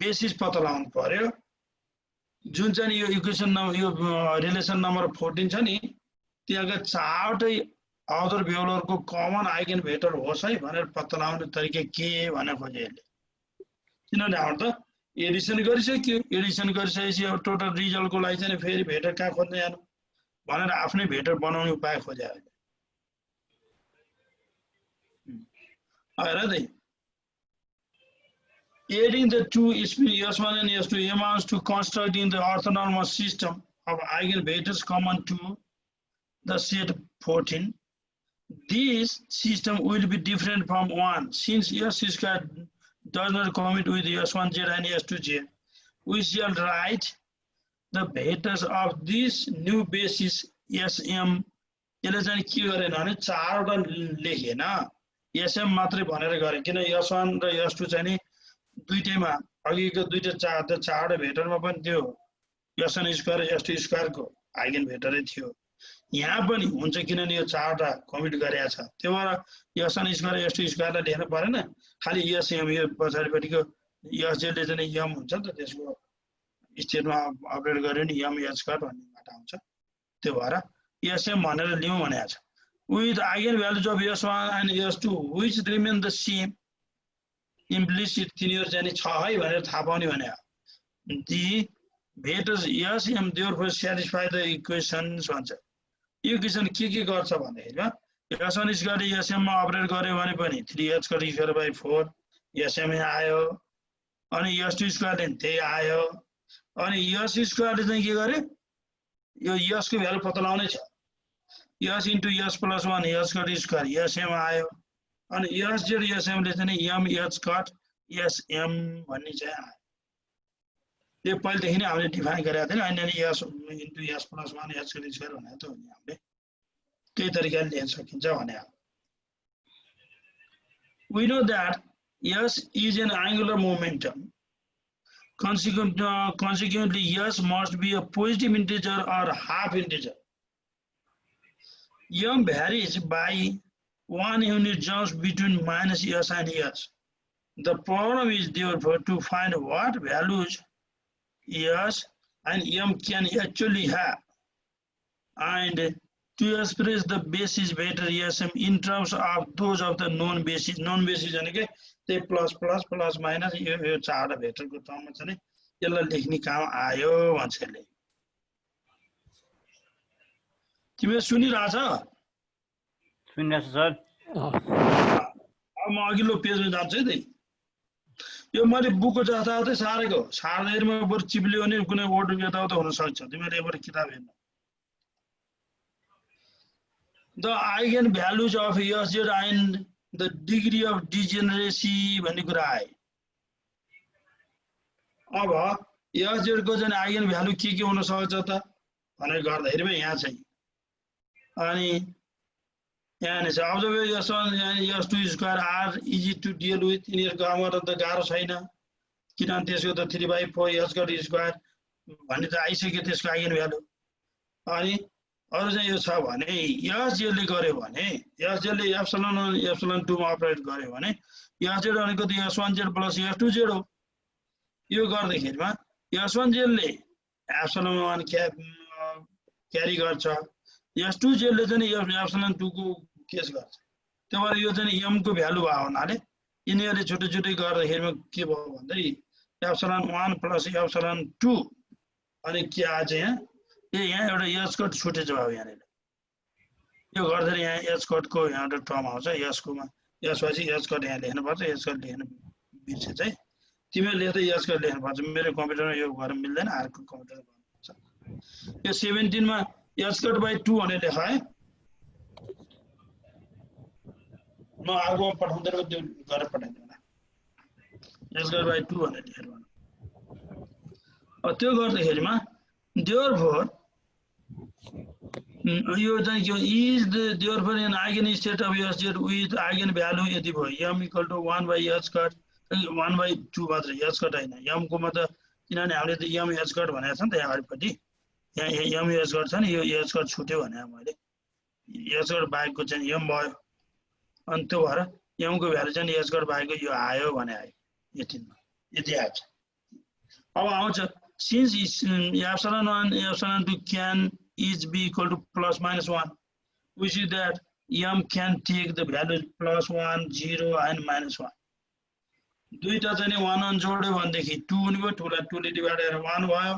बेसिस पत्ता लगाउनु पर्यो जुन चाहिँ यो इक्वेसन नम्बर यो रिलेसन नम्बर 14 छ नि त्यहाँका चारवटै अब्जर्भेबलहरुको कमन आइगन भेक्टर होस् है भनेर पत्ता लगाउने तरिका के भने खोजे यसले। किनभने हाम्रो त एडिसन गरिसक्यो। एडिसन गरिसकेपछि अब टोटल रिजल्टको लागि चाहिँ फेरि भेक्टर कहाँ खोज्न जानु भनेर आफ्नै भेक्टर बनाउने उपाय खोजे अहिले। हेर त adding the two S1 and S2 amounts to constructing the orthonormal system of eigenvectors common to the set 14. This system will be different from one since S square does not commit with S1Z and S2Z. We shall write the vectors of this new basis SM. यसले चाहिँ के गरेन भने चारवटा लेखेन SM मात्रै भनेर गरे किन S1 र S2 चाहिँ नि दुईटैमा अघिको दुईटा चारवटा भेक्टरमा पनि त्यो S1 स्क्वायर S2 स्क्वायरको आइगन भेक्टरै थियो। यहाँ पनि हुन्छ किनभने यो चारवटा कमिट गरेको छ। त्यो भएर S1 स्क्वायर S2 स्क्वायरलाई लेख्न परेन। खाली SM यो पछाडिपट्टिको SZ ले चाहिँ M हुन्छ नि त त्यसको स्टेटमा अपडेट गर्यो नि M H स्क्वायर भन्नेबाट आउँछ। त्यो भएर SM भनेर लिउँ भनेको छ। With eigen values of S1 and S2 which remain the same implicit तिनीहरु चाहिँ छ है भनेर थाहा पाउने भने the vectors SM therefore satisfy the equations भन्छ। इक्वेसन के गर्छ भन्दाखेरि S1 स्क्वायर SM मा अपडेट गर्यो भने पनि 3h * 4 SM आयो अनि S2 स्क्वायरले त्यही आयो अनि S स्क्वायरले चाहिँ के गर्यो यो S को भ्यालु पत्ता लगाउनै छ। S * S + 1 H * square SM आयो अनि SZ SM ले चाहिँ M H कट SM भन्ने चाहिँ आयो। त्यो पहिलेदेखि नै हामीले डिफाइन गरेका थियौं अनि S * S + 1 H * स्क्वायर भनेको त हो नि हामीले त्यही तरिकाले लेख्न सकिन्छ भने। We know that S is an angular momentum. Consequently, S must be a positive integer or half integer. M varies by 1 unit jumps between -S and S. The problem is therefore to find what values S and M can actually have, and to express the basis vector SM in terms of those of the known basis. Known basis भनेको त्यही plus plus plus minus यो चारवटा भेक्टरको टर्ममा छ नि यसलाई लेख्ने काम आयो भन्छ यसले। तिमीले सुनिरहेछ? सुनिरहेछ सर। अब म अघिल्लो पेजमा जान्छु है। यो मैले बुकको जतातै सारेको सार्दैमा बरु चिप्लियो भने कुनै वर्ड यताउता हुन सक्छ। तिमीले एउटा किताब हेर्नु। The eigenvalues of SZ and the degree of degeneracy भन्ने कुरा आयो। अब SZ को चाहिँ eigenvalue के हुन सक्छ त भनेर गर्दाखेरिमा यहाँ चाहिँ अनि यहाँ नि छ observe S1 and S2 square are easy to deal with। यिनीहरुको अमर त गाह्रो छैन किनभने त्यसको त 3/4 S square भन्ने त आइसक्यो त्यसको eigenvalue। अनि अरु चाहिँ यो छ भने SZ ले गर्यो भने SZ ले एप्सिलन 2 मा अपरेट गर्यो भने SZ भनेको त S1Z प्लस S2Z हो। यो गर्दाखेरिमा S1Z ले एप्सिलन 1 क्यारी गर्छ, S2Z ले चाहिँ एप्सिलन 2 को केस गर्छ। त्यो भएर यो चाहिँ M को भ्यालु भयो हुनाले यिनीहरुले छुट्टै छुट्टै गर्दाखेरिमा के भयो भन्दै एप्सिलन 1 प्लस एप्सिलन 2 अनि के आछ यहाँ यहाँ एउटा S कट छुटेछ भयो यहाँनिर। यो गर्दाखेरि यहाँ S कट को यहाँ एउटा टर्म आउँछ S को मा S पछि S कट यहाँ लेख्नु पर्छ। S कट लेख्न बिर्सेछ है तिमीले लेख्दै S कट लेख्नु पर्छ। मेरो कम्प्युटरमा यो गर्न मिल्दैन अर्को कम्प्युटरमा गर्नुपर्छ। यो 17 मा S कट बाइ 2 भनेर लेख है। म अर्को पठाउँदै त्यो गरेर पठाइदिनु न। S कट बाइ 2 भनेर लेखेर भन्नु। अब त्यो गर्दाखेरिमा therefore यो चाहिँ के is therefore an eigenstate of SZ with eigenvalue यति भयो M equal to 1 by S cut 1 by 2 मात्र S cut हैन M को मतलब किनभने हामीले त M S cut भनेको छ नि त यहाँ अगाडिपट्टि यहाँ M S cut छ नि यो S cut छुट्यो भने मैले S cut बाहेकको चाहिँ M भयो अनि त्यो भएर M को भ्यालु चाहिँ S cut बाहेकको यो आयो भने आयो यति आछ। अब आउँछ since epsilon 1 epsilon 2 can each be equal to plus minus 1, we see that M can take the values plus 1, 0 and minus 1. दुईटा चाहिँ 1 1 जोड्यो भनेदेखि 2 हुने भयो 2 लाई 2 ले डिभाइड गरेर 1 भयो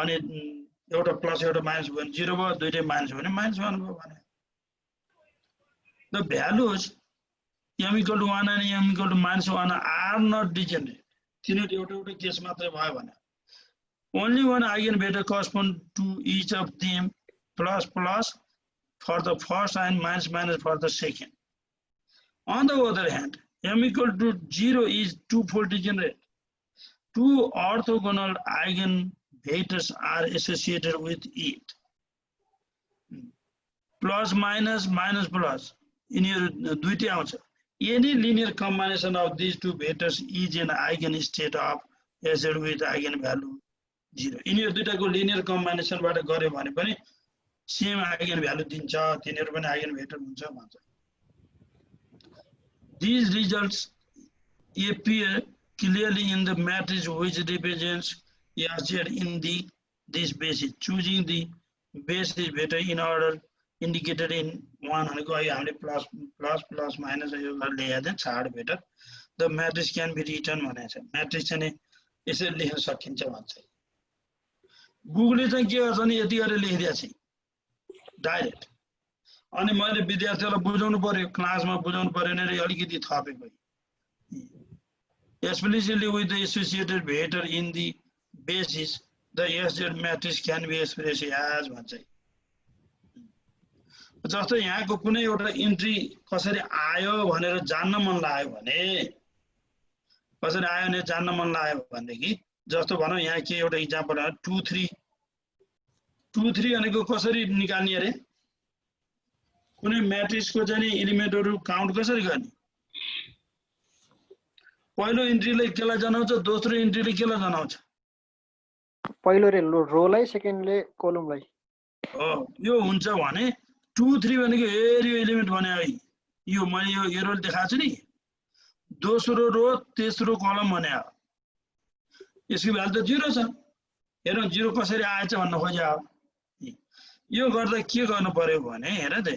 अनि एउटा प्लस एउटा माइनस भयो 0 भयो दुईटै माइनस भयो भने माइनस 1 भयो भने the values M equal to 1 and M equal to minus 1 are not degenerate। तिनीहरु एउटा एउटा केस मात्रै भयो भने only one eigenvector corresponds to each of them plus plus for the first and minus minus for the second। On the other hand, M equal to 0 is twofold degenerate। Two orthogonal eigenvectors are associated with it। Plus minus minus plus in your दुईटै आउँछ। Any linear combination of these two vectors is an eigenstate of SZ with eigenvalue 0। यिनीहरु दुईटाको linear कम्बिनेसनबाट गर्यो भने पनि same eigen value दिन्छ तिनीहरु पनि eigen vector हुन्छ भन्छ। These results appear clearly in the matrix which represents SZ in this basis। Choosing the basis vector in order indicated in 1 भनेको अहिले हामीले प्लस प्लस प्लस माइनस यो गरेर लेखेको छ chart vector the matrix can be written भनेको छ। Matrix चाहिँ यसरी लेख्न सकिन्छ भन्छ। गुगलले चाहिँ के गर्छ नि यति गरेर लेखिदिएको छ डाइरेक्ट अनि मैले विद्यार्थीलाई बुझाउनु पर्यो क्लासमा बुझाउनु पर्यो भने अलिकति थपेको explicitly with the associated vector in the basis the SZ matrix can be expressed as भन्छ। जस्तो यहाँको कुनै एउटा इन्ट्री कसरी आयो भनेर जान्न मन लाग्यो भने कसरी आयो भने जान्न मन लाग्यो भनेदेखि जस्तो भनौं यहाँ के एउटा एक्जाम्पल है 2 3 भनेको कसरी निकाल्ने अरे कुनै म्याट्रिक्सको चाहिँ एलिमेन्टहरु काउन्ट कसरी गर्ने पहिलो इन्ट्रीले केलाई जनाउँछ दोस्रो इन्ट्रीले केलाई जनाउँछ पहिलो रोलाई सेकेन्डले कोलमलाई हो यो हुन्छ भने 2 3 भनेको एरियो एलिमेन्ट भने है यो मैले यो एरोले देखाएको छु नि दोस्रो रो तेस्रो कलम भने हो यसको भ्यालु त 0 छ हेरौँ 0 कसरी आएछ भन्न खोज्या हो यो गर्दा के गर्नु पर्यो भने हेर त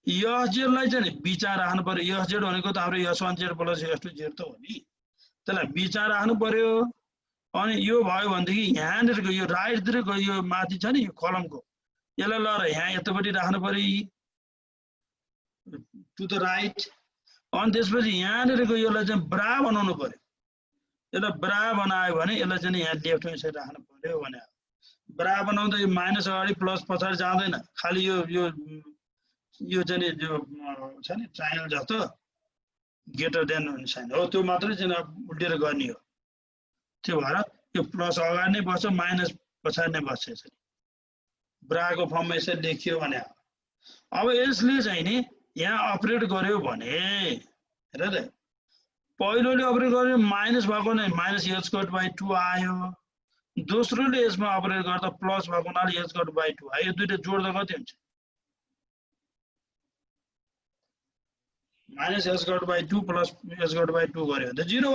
SZ लाई चाहिँ बिचा राख्नु पर्यो SZ भनेको त हाम्रो S1Z प्लस S2Z त हो नि त्यसलाई बिचा राख्नु पर्यो अनि यो भयो भनेदेखि यहाँनिरको यो राइटतिरको यो माथि छ नि यो कलमको यसलाई लएर यहाँ यतापट्टि राख्नु पर्यो टु द राइट अनि त्यसपछि यहाँनिरको यसलाई चाहिँ ब्रा बनाउनु पर्यो यसलाई ब्रा बनायो भने यसलाई चाहिँ यहाँ लेफ्टमा यसरी राख्नु पर्यो भने ब्रा बनाउँदा यो माइनस अगाडि प्लस पछाडि जाँदैन खालि यो चाहिँ जो छ नि ट्रायंगल जस्तो ग्रेटर देन हुने छैन हो त्यो मात्रै चाहिँ उल्टेर गर्ने हो त्यो भएर यो प्लस अगाडि नै बस्छ माइनस पछाडि नै बस्छ यसरी ब्राको फर्ममा यसरी लेखियो भने अब यसले चाहिँ नि यहाँ अपरेट गर्यो भने हेर त पहिलोले अपरेट गर्यो माइनस भएको नै माइनस h/2 आयो दोस्रोले यसमा अपरेट गर्दा प्लस भएको हुनाले h/2 आयो यो दुईटा जोड्दा कति हुन्छ माइनस h/2 प्लस h/2 गर्यो भने त 0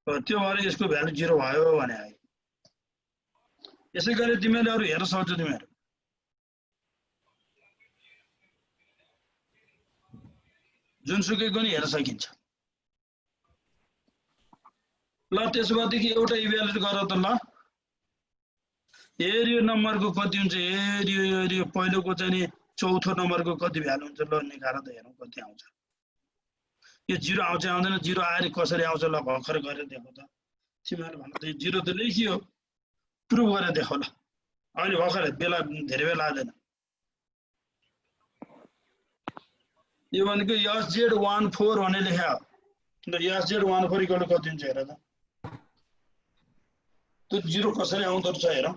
भयो त्यो भएर यसको भ्यालु 0 भयो भने आयो यसै गरी तिमीले अरु हेर्न सक्छौ तिमीहरु जुनसुकैको नि हेर्न सकिन्छ ल त्यसो भएदेखि एउटा इभ्यालुएट गर त ल एरियो नम्बरको कति हुन्छ एरियो पहिलोको चाहिँ नि चौथो नम्बरको कति भ्यालु हुन्छ ल निकालेर त हेरौँ कति आउँछ यो 0 आउँछ आउँदैन 0 आएर कसरी आउँछ ल भर्खर गरेर देखौ त तिमीहरु भन्नु त 0 त लेखियो प्रुभ गरेर देखौ ल अहिले भर्खर बेला धेरै बेला लाग्दैन यो भनेको SZ14 भने लेख्या हो ल SZ14 इक्वल टु कति हुन्छ हेर त त्यो 0 कसरी आउँदो रहेछ हेरौँ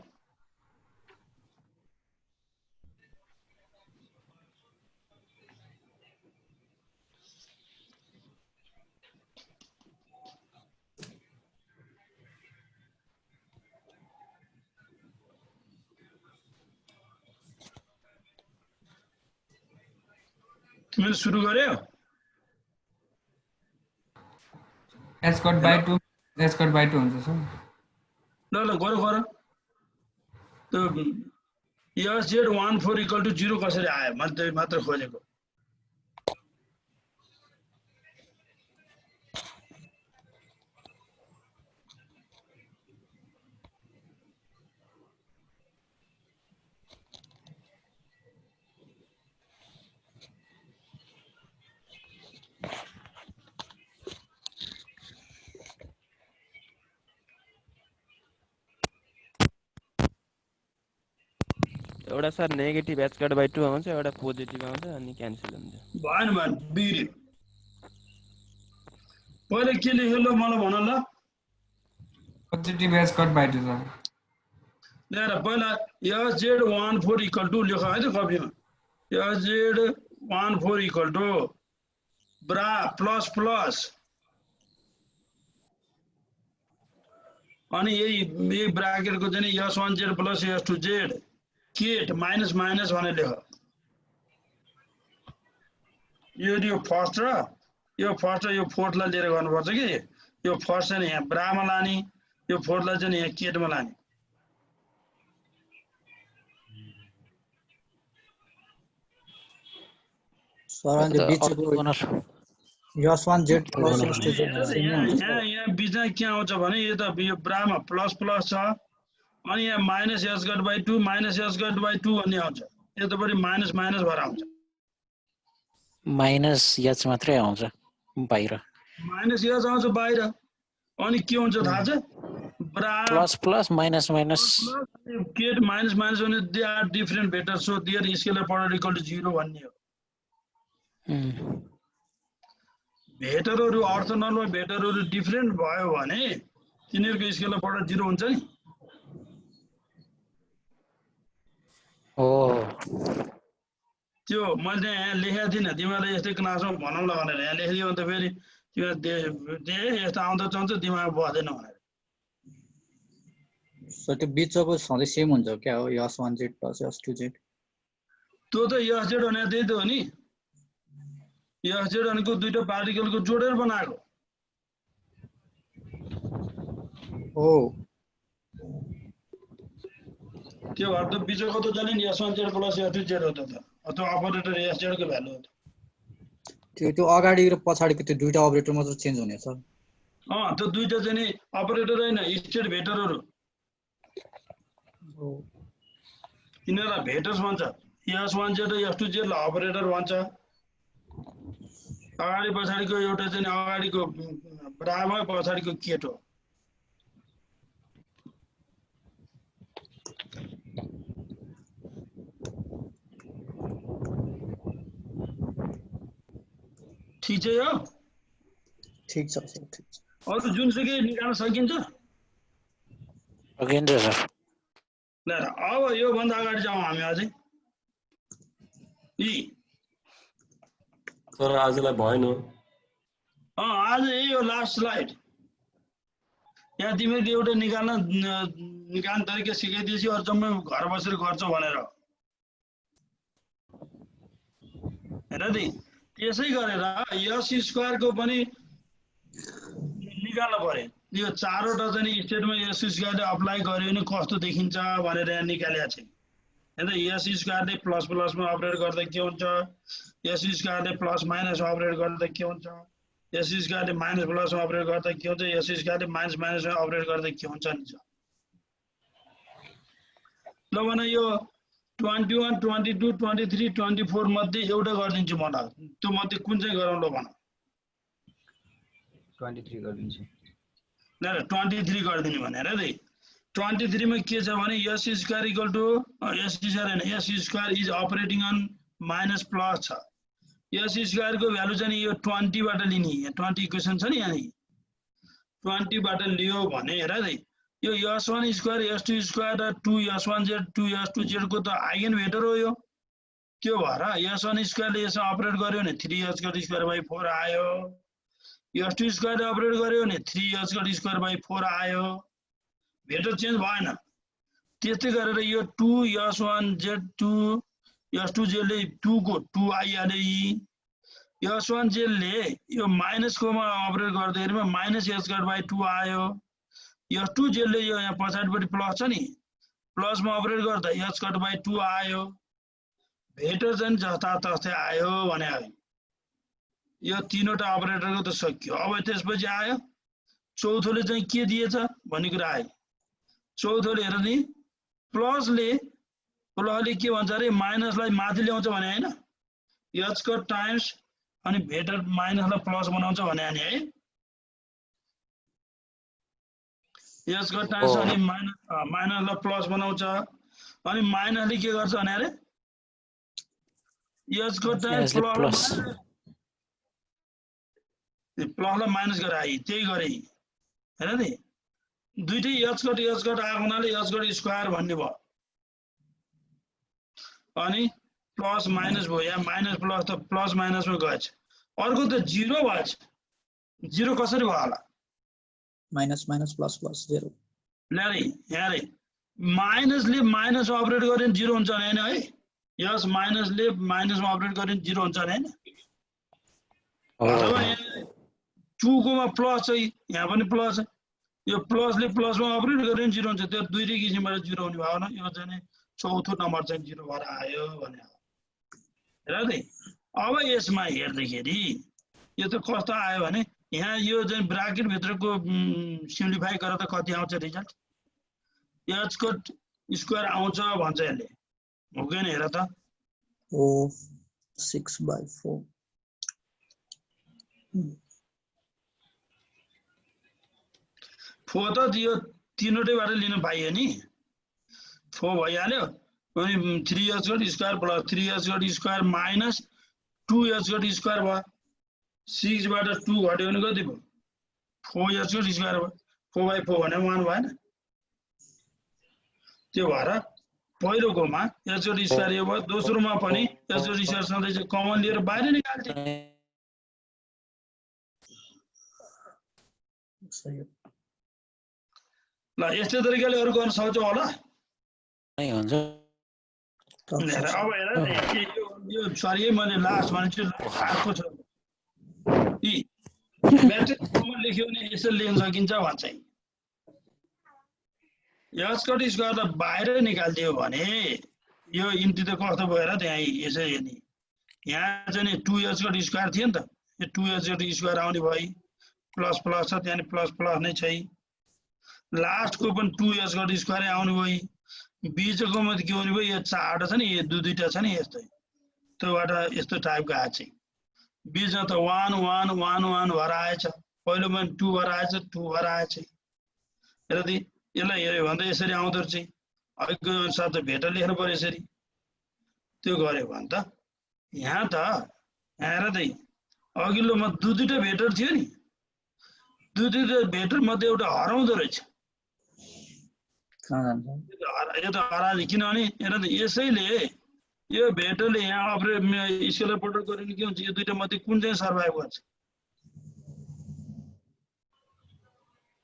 तिमीले सुरु गर्यो h/2 हुन्छ सर ल गर त्यो SZ14 इक्वल टु 0 कसरी आयो मैले त्यही मात्र खोजेको एउटा सर नेगेटिभ h/2 आउँछ एउटा पोजिटिभ आउँछ अनि क्यान्सल हुन्छ भएन बिग्रियो पहिले के लेख्यो ल मलाई भन ल पोजिटिभ h/2 सर लेखेर पहिला SZ14 इक्वल टु लेख है त कपीमा SZ14 equal to bra plus plus अनि यही ब्राकेटको चाहिँ S1Z प्लस S2Z केट माइनस माइनस भनेर लेख यो फर्स्ट र यो फोर्थलाई लिएर गर्नुपर्छ कि यो फर्स्ट चाहिँ यहाँ ब्रामा लाने यो फोर्थलाई चाहिँ यहाँ केटमा लाने S1Z प्लस S2Z यहाँ बिचमा के आउँछ भने यो त यो ब्रामा प्लस प्लस छ अनि यहाँ माइनस h/2 माइनस h/2 भन्ने आउँछ यो त बढी माइनस माइनस भएर आउँछ माइनस h मात्रै आउँछ बाहिर माइनस h आउँछ बाहिर अनि के हुन्छ थाहा छ bra plus plus minus minus ket minus minus भने they are different vector so their scalar product equal to 0 भन्ने हो भेक्टरहरु अर्थनर्मल भेक्टरहरु डिफरेंट भयो भने तिनीहरुको स्केलर प्रोडक्ट 0 हुन्छ नि ओ त्यो मैले यहाँ लेखेको थिइनँ तिमीलाई यस्तै क्लासमा भनौँला भनेर यहाँ लेखिदियो भने त फेरि तिमीले यस्तो आउँदा चाहन्छ दिमागमा बस्दैन भनेर सो त्यो बिचको सधैँ सेम हुन्छ क्या हो S1Z प्लस S2Z त्यो त SZ भने त्यही त हो नि एस जेड भनेको दुईटा पार्टिकलको जोडेर बनाएको हो त्यो भएर त बिचको त जाने नि S1 Z plus S2 Z हो त अथवा अपरेटर एस जेड को भ्यालु हो त त्यो अगाडि र पछाडिको त्यो दुईटा अपरेटर मात्र चेन्ज हुने छ त्यो दुईटा चाहिँ नि अपरेटर हैन स्टेट भेक्टरहरु यिनीहरुलाई भेक्टर्स भन्छ S1 जेड र S2 जेड लाई अपरेटर भन्छ अगाडि पछाडिको एउटा चाहिँ अगाडिको बराबर पछाडिको केट हो ठीक है यो ठीक छ सर ठीक छ अरु जुनसुकै निकाल्न सकिन्छ सकिन्छ सर ल अब यो भन्दा अगाडि जाउँ हामी अझै सर आजलाई भएन आज यो लास्ट स्लाइड यहाँ तिमीले एउटा निकाल्न तरिका सिकाइदिएपछि अरु जम्मै घर बसेर गर्छौ भनेर हेर दि त्यसै गरेर यस स्क्वायर को पनि निकाल्न पर्यो यो चारवटा चाहिँ स्टेटमा यस स्क्वायरले अप्लाई गर्यो भने कस्तो देखिन्छ भनेर यहाँ निकालेको छ हैन यस स्क्वायरले प्लस प्लसमा अपरेट गर्दा के हुन्छ यस स्क्वायरले प्लस माइनसमा अपरेट गर्दा के हुन्छ यस स्क्वायरले माइनस प्लसमा अपरेट गर्दा के हुन्छ यस स्क्वायरले माइनस माइनसमा अपरेट गर्दा के हुन्छ नि ल भने यो 21 22 23 24 मध्ये एउटा गरिदिन्छु मलाई त्यो मध्ये कुन चाहिँ गरौँ ल भन 23 गरिदिन्छु ल 23 गरिदिनु भनेर है 23 मा के छ भने s square equal to s square हैन s square is operating on minus plus छ s स्क्वायर को भ्यालु चाहिँ यो 20 बाट लिने यहाँ 20 इक्वेसन छ नि यहाँ 20 बाट लियो भने हेर है यो s1 स्क्वायर s2 स्क्वायर र 2s1 z 2s2 z को त आइगन भेक्टर हो यो त्यो भएर s1 स्क्वायर ले यसमा अपरेट गर्यो भने 3s स्क्वायर बाइ 4 आयो s2 स्क्वायर ले अपरेट गर्यो भने 3s स्क्वायर बाइ 4 आयो भेक्टर चेन्ज भएन त्यस्तै गरेर यो 2s1 z2 s2 z ले 2 को 2 आइहाल्यो s1 z ले यो माइनस कोमा अपरेट गर्दैमा माइनस s स्क्वायर बाइ 2 आयो s2 z ले यो यहाँ पछाडिपट्टि प्लस छ नि प्लसमा अपरेट गर्दा s स्क्वायर बाइ 2 आयो भेक्टर चाहिँ जताततै आयो भने आयो यो तीनवटा अपरेटरको त सक्यो अब त्यसपछि आयो चौथोले चाहिँ के दिएछ भन्ने कुरा आयो चौथोले हेर नि प्लसले के भन्छ रे माइनसलाई माथि ल्याउँछ भने हैन h स्क्वायर टाइम्स अनि भेक्टर माइनसलाई प्लस बनाउँछ भने हैन है s स्क्वायर टाइम्स अनि माइनसलाई प्लस बनाउँछ अनि माइनसले के गर्छ भने अरे s स्क्वायर टाइम्स प्लस प्लसलाई माइनस गरेर आइ त्यही गरे हैन नि दुईटै h स्क्वायर आएको हुनाले h स्क्वायर भन्ने भयो अनि प्लस माइनस भयो यहाँ माइनस प्लस त प्लस माइनसमा गएछ अर्को त 0 भएछ 0 कसरी भयो होला माइनस माइनस प्लस प्लस 0 ल्यारे यहाँ रे माइनसले माइनसमा अपरेट गर्यो भने 0 हुन्छ भने हैन है यस माइनसले माइनसमा अपरेट गर्यो भने 0 हुन्छ भने हैन अथवा 2 कोमा प्लस चाहिँ यहाँ पनि प्लस यो प्लसले प्लसमा अपरेट गर्यो भने 0 हुन्छ त्यो दुईटै किसिमबाट 0 हुने भयो न यो चाहिँ चौथो नम्बर चाहिँ 0 भएर आयो भने हेर दे अब यसमा हेर्दाखेरि यो त कस्तो आयो भने यहाँ यो चाहिँ ब्राकेट भित्रको सिम्प्लिफाई गरेर त कति आउँछ रिजल्ट h को स्क्वायर आउँछ भन्छ यसले हो कि हेर त ओ 6/4 4 त यो तीनवटैबाट लिन पाइयो नि 4 भइहाल्यो अनि 3h square plus 3h square minus 2h square भयो 6 बाट 2 घट्यो भने कति भयो 4h स्क्वायर भयो 4/4 भने 1 भएन त्यो भएर पहिलोकोमा h स्क्वायर यो भयो दोस्रोमा पनि h स्क्वायर सधैँ कमन लिएर बाहिर निकाल्थे ल यस्तै तरिकाले अरु गर्न सक्छौ होला नै हुन्छ अब हेर यो सरी मैले लास्ट भनेछु अर्को छ यी म्याट्रिक्स फर्ममा लेख्यो भने यसरी लेख्न सकिन्छ भन्छ एच कट स्क्वायर त बाहिर निकालिदियो भने यो इन्टी त कस्तो भयो र त्यहाँ यसरी नि यहाँ चाहिँ नि 2h कट स्क्वायर थियो नि त यो 2h कट स्क्वायर आउने भयो प्लस प्लस छ त्यहाँ प्लस प्लस नै छ लास्टको पनि 2h कट स्क्वायर आउने भयो बीचको मध्ये के हुने भयो यो चारवटा छ नि यो दुईटा छ नि यस्तै त्योबाट यस्तो टाइपको आएछ बीचमा त 1 1 1 1 भएर आएछ पहिलोमा 2 भएर आएछ 2 भएर आएछ हेर यसलाई हेऱ्यो भने त यसरी आउँदो रहेछ अघिको अनुसार त भेटर लेख्नु पर्यो यसरी त्यो गर्यो भने त यहाँ त हेर त अघिल्लोमा दुईटा भेटर थियो नि दुईटा भेटर मध्ये एउटा हराउँदो रहेछ यो त हरायो किनभने हेर त यसैले यो भेटरले यहाँ अपरेट स्केलर प्रोडक्ट गर्यो भने के हुन्छ यो दुईटा मध्ये कुन चाहिँ सर्भाइभ गर्छ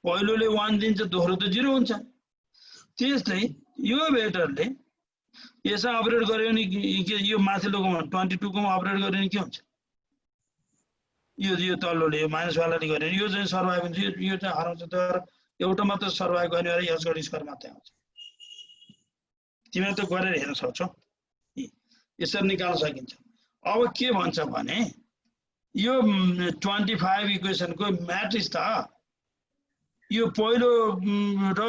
पहिलोले 1 दिन्छ दोस्रो त 0 हुन्छ त्यस्तै यो भेटरले यसमा अपरेट गर्यो भने यो माथिल्लोकोमा 22 कोमा अपरेट गर्यो भने के हुन्छ यो तल्लोले यो माइनस वालाले गर्यो भने यो चाहिँ सर्भाइभ हुन्छ यो चाहिँ हराउँछ तर एउटा मात्र सर्भाइभ गर्ने भएर एच कट स्क्वायर मात्रै आउँछ तिमीले त गरेर हेर्न सक्छौ यसरी निकाल्न सकिन्छ अब के भन्छ भने यो 25 इक्वेसनको म्याट्रिक्स त यो पहिलो र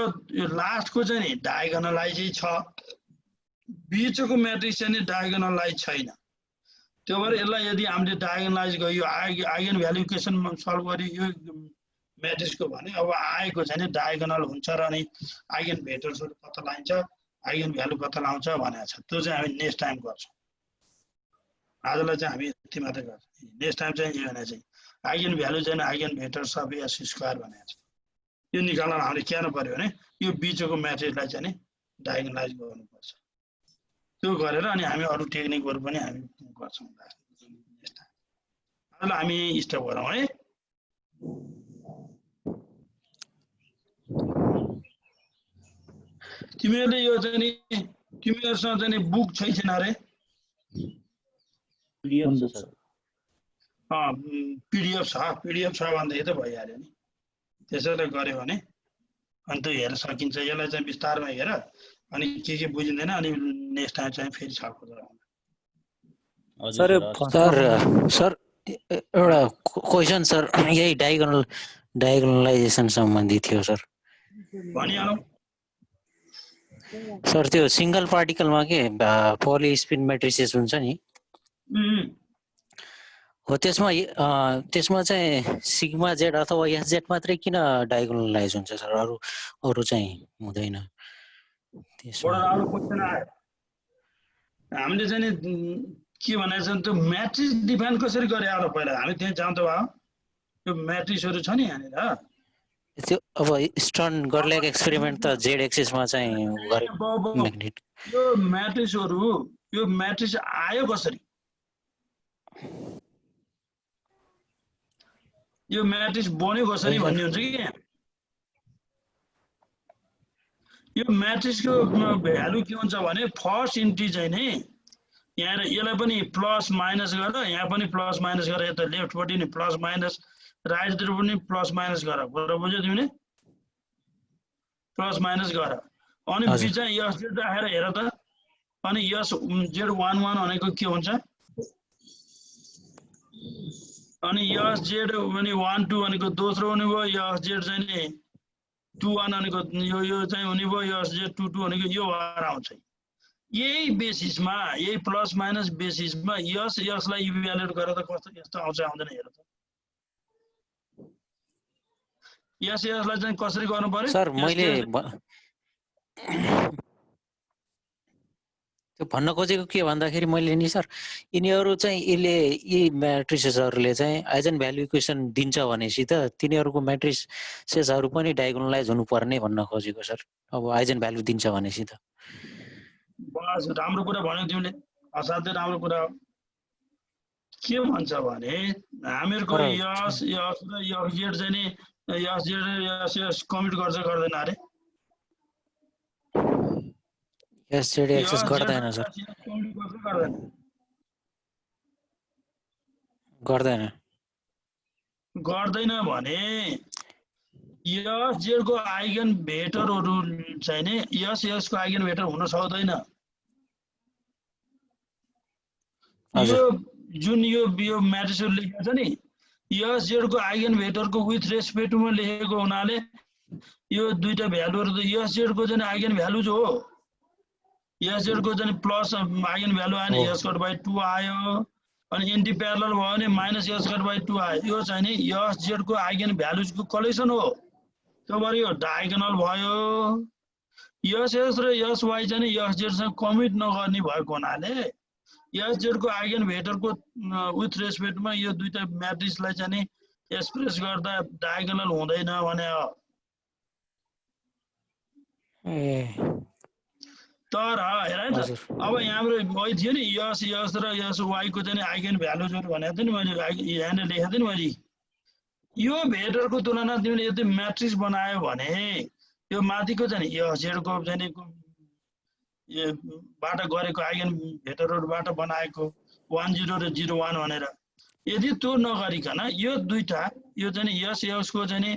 लास्टको चाहिँ नि डायगोनलाइज छ बीचको म्याट्रिक्स चाहिँ नि डायगोनलाइज छैन त्यो भएर यसलाई यदि हामीले डायगोनलाइज गर्यो आइगन भ्यालु इक्वेसन सल्भ गर्यो यो म्याट्रिक्सको भने अब आएको चाहिँ नि डायगोनल हुन्छ र अनि आइगन भेक्टर्सहरु पत्ता लगाइन्छ आइगन भ्यालु पत्ता लगाउँछ भनेको छ त्यो चाहिँ हामी नेक्स्ट टाइम गर्छौं आजलाई चाहिँ हामी यति मात्रै गर्छौं नेक्स्ट टाइम चाहिँ यो भने चाहिँ आइगन भ्यालु चाहिँ eigen vectors of S square भनेको छ यो निकाल्न हामीले के गर्नु पर्यो भने यो बीचको म्याट्रिक्सलाई चाहिँ नि डायगोनलाइज गर्नुपर्छ त्यो गरेर अनि हामी अरु टेक्निकहरु पनि हामी गर्छौं आजलाई हामी स्टप गरौँ है तिमीहरूले यो चाहिँ नि तिमीहरुसँग चाहिँ नि बुक छैन रे पीडीएफ छ भन्दै त भइहाल्यो नि त्यसैले गर्यो भने अनि त्यो हेर्न सकिन्छ यसलाई चाहिँ विस्तारमा हेर अनि के बुझिँदैन अनि नेक्स्ट टाइम चाहिँ फेरि छापको सर एउटा क्वेशन सर यही डायगोनलाइजेसन सम्बन्धी थियो सर भनिहालौ सर त्यो सिंगल पार्टिकलमा के पोली स्पिन मैट्रिसेस हुन्छ नि हो त्यसमा चाहिँ सिग्मा जेड अथवा एस जेड मात्रै किन डायगोनलाइज हुन्छ सर अरु चाहिँ हुँदैन त्यसमा बडा राम्रो क्वेशन आयो हामीले चाहिँ नि के भनेछ त्यो म्याट्रिक्स डिफाइन कसरी गरे आलो पहिला हामी त्यहाँ जान्दै भयो त्यो म्याट्रिक्सहरु छ नि यहाँनिर त्यो अब स्टर्न गर्लेको एक्सपेरिमेन्ट त जेड एक्सिसमा चाहिँ गरे म्याग्नेट यो म्याट्रिक्स आयो कसरी यो म्याट्रिक्स बन्यो कसरी भन्ने हुन्छ कि यो म्याट्रिक्सको भ्यालु के हुन्छ भने फर्स्ट इन्ट्री चाहिँ नि यहाँ यसलाई पनि प्लस माइनस गर यहाँ पनि प्लस माइनस गर यता लेफ्टपट्टि नि प्लस माइनस राइटतिर पनि प्लस माइनस गर कुरा बुझ्यौ तिमीले प्लस माइनस गर अनि बी चाहिँ यस जेड राखेर हेर त अनि यस जेड 1 1 भनेको के हुन्छ अनि यस जेड भने 1 2 भनेको दोस्रो हुने भयो यस जेड चाहिँ नि 2 1 भनेको यो चाहिँ हुने भयो यस जेड 2 2 भनेको यो भएर आउँछ यही बेसिसमा यही प्लस माइनस बेसिसमा यसलाई इभ्यालुएट गरेर त कस्तो यस्तो आउँछ आउँदैन हेर त यसलाई चाहिँ कसरी गर्नु पर्यो सर मैले त्यो भन्न खोजेको के भन्दाखेरि मैले नि सर यिनीहरु चाहिँ यी म्याट्रिसेसहरुले चाहिँ आइजन भ्यालु इक्वेसन दिन्छ भनेपछि त तिनीहरुको म्याट्रिसेसहरु पनि डायगोनलाइज हुनुपर्ने भन्न खोजेको सर अब आइजन भ्यालु दिन्छ भनेपछि त बस राम्रो कुरा भन्यौ तिमीले असाध्यै राम्रो कुरा के भन्छ भने हामीहरुको यस र यस जेड चाहिँ नि यस जेड यस कमिट गर्छ गर्दैन अरे यस जेड एक्सेस गर्दैन सर गर्दैन गर्दैन भने यस जेड को आइगन भेक्टरहरु चाहिँ नि यस को आइगन भेक्टर हुन सक्दैन। यो जुन यो म्याट्रिक्सहरु लेखेको छ नि यस जेड को आइगन भेक्टरको विथ रेस्पेक्ट टुमा लेखेको हुनाले यो दुईटा भ्यालुहरु त यस जेड को चाहिँ आइगन भ्यालु जो हो। यस जेड को चाहिँ प्लस आइगन भ्यालु आएन यस कट बाइ 2 आयो अनि एन्टी प्यारलल भयो भने माइनस यस कट बाइ 2 आयो। यो चाहिँ नि यस जेड को आइगन भ्यालुजको कलेक्सन हो। त्यो भएर यो डायगोनल भयो। यस र यस वाइ चाहिँ नि यस जेड सँग कमिट नगर्ने भएको हुनाले यस जेड को आइगन भेक्टरको विथ रेस्पेक्टमा यो दुईटा म्याट्रिक्सलाई चाहिँ नि एक्सप्रेस गर्दा डायगोनल हुँदैन भने हो। तर हेर है त अब हाम्रो वही थियो नि यस र यस वाइ को चाहिँ आइगन भ्यालुजहरु भनेको थिएँ नि मैले यहाँ लेखेको थिएँ नि मैले। यो भेक्टरको तुलना तिमीले यदि म्याट्रिक्स बनायो भने यो माथिको चाहिँ यस जेड को चाहिँ बाट गरेको आइगन भेक्टरहरुबाट बनाएको 1 0 र 0 1 भनेर यदि त्यो नगरिकन यो दुईटा यो चाहिँ यस को चाहिँ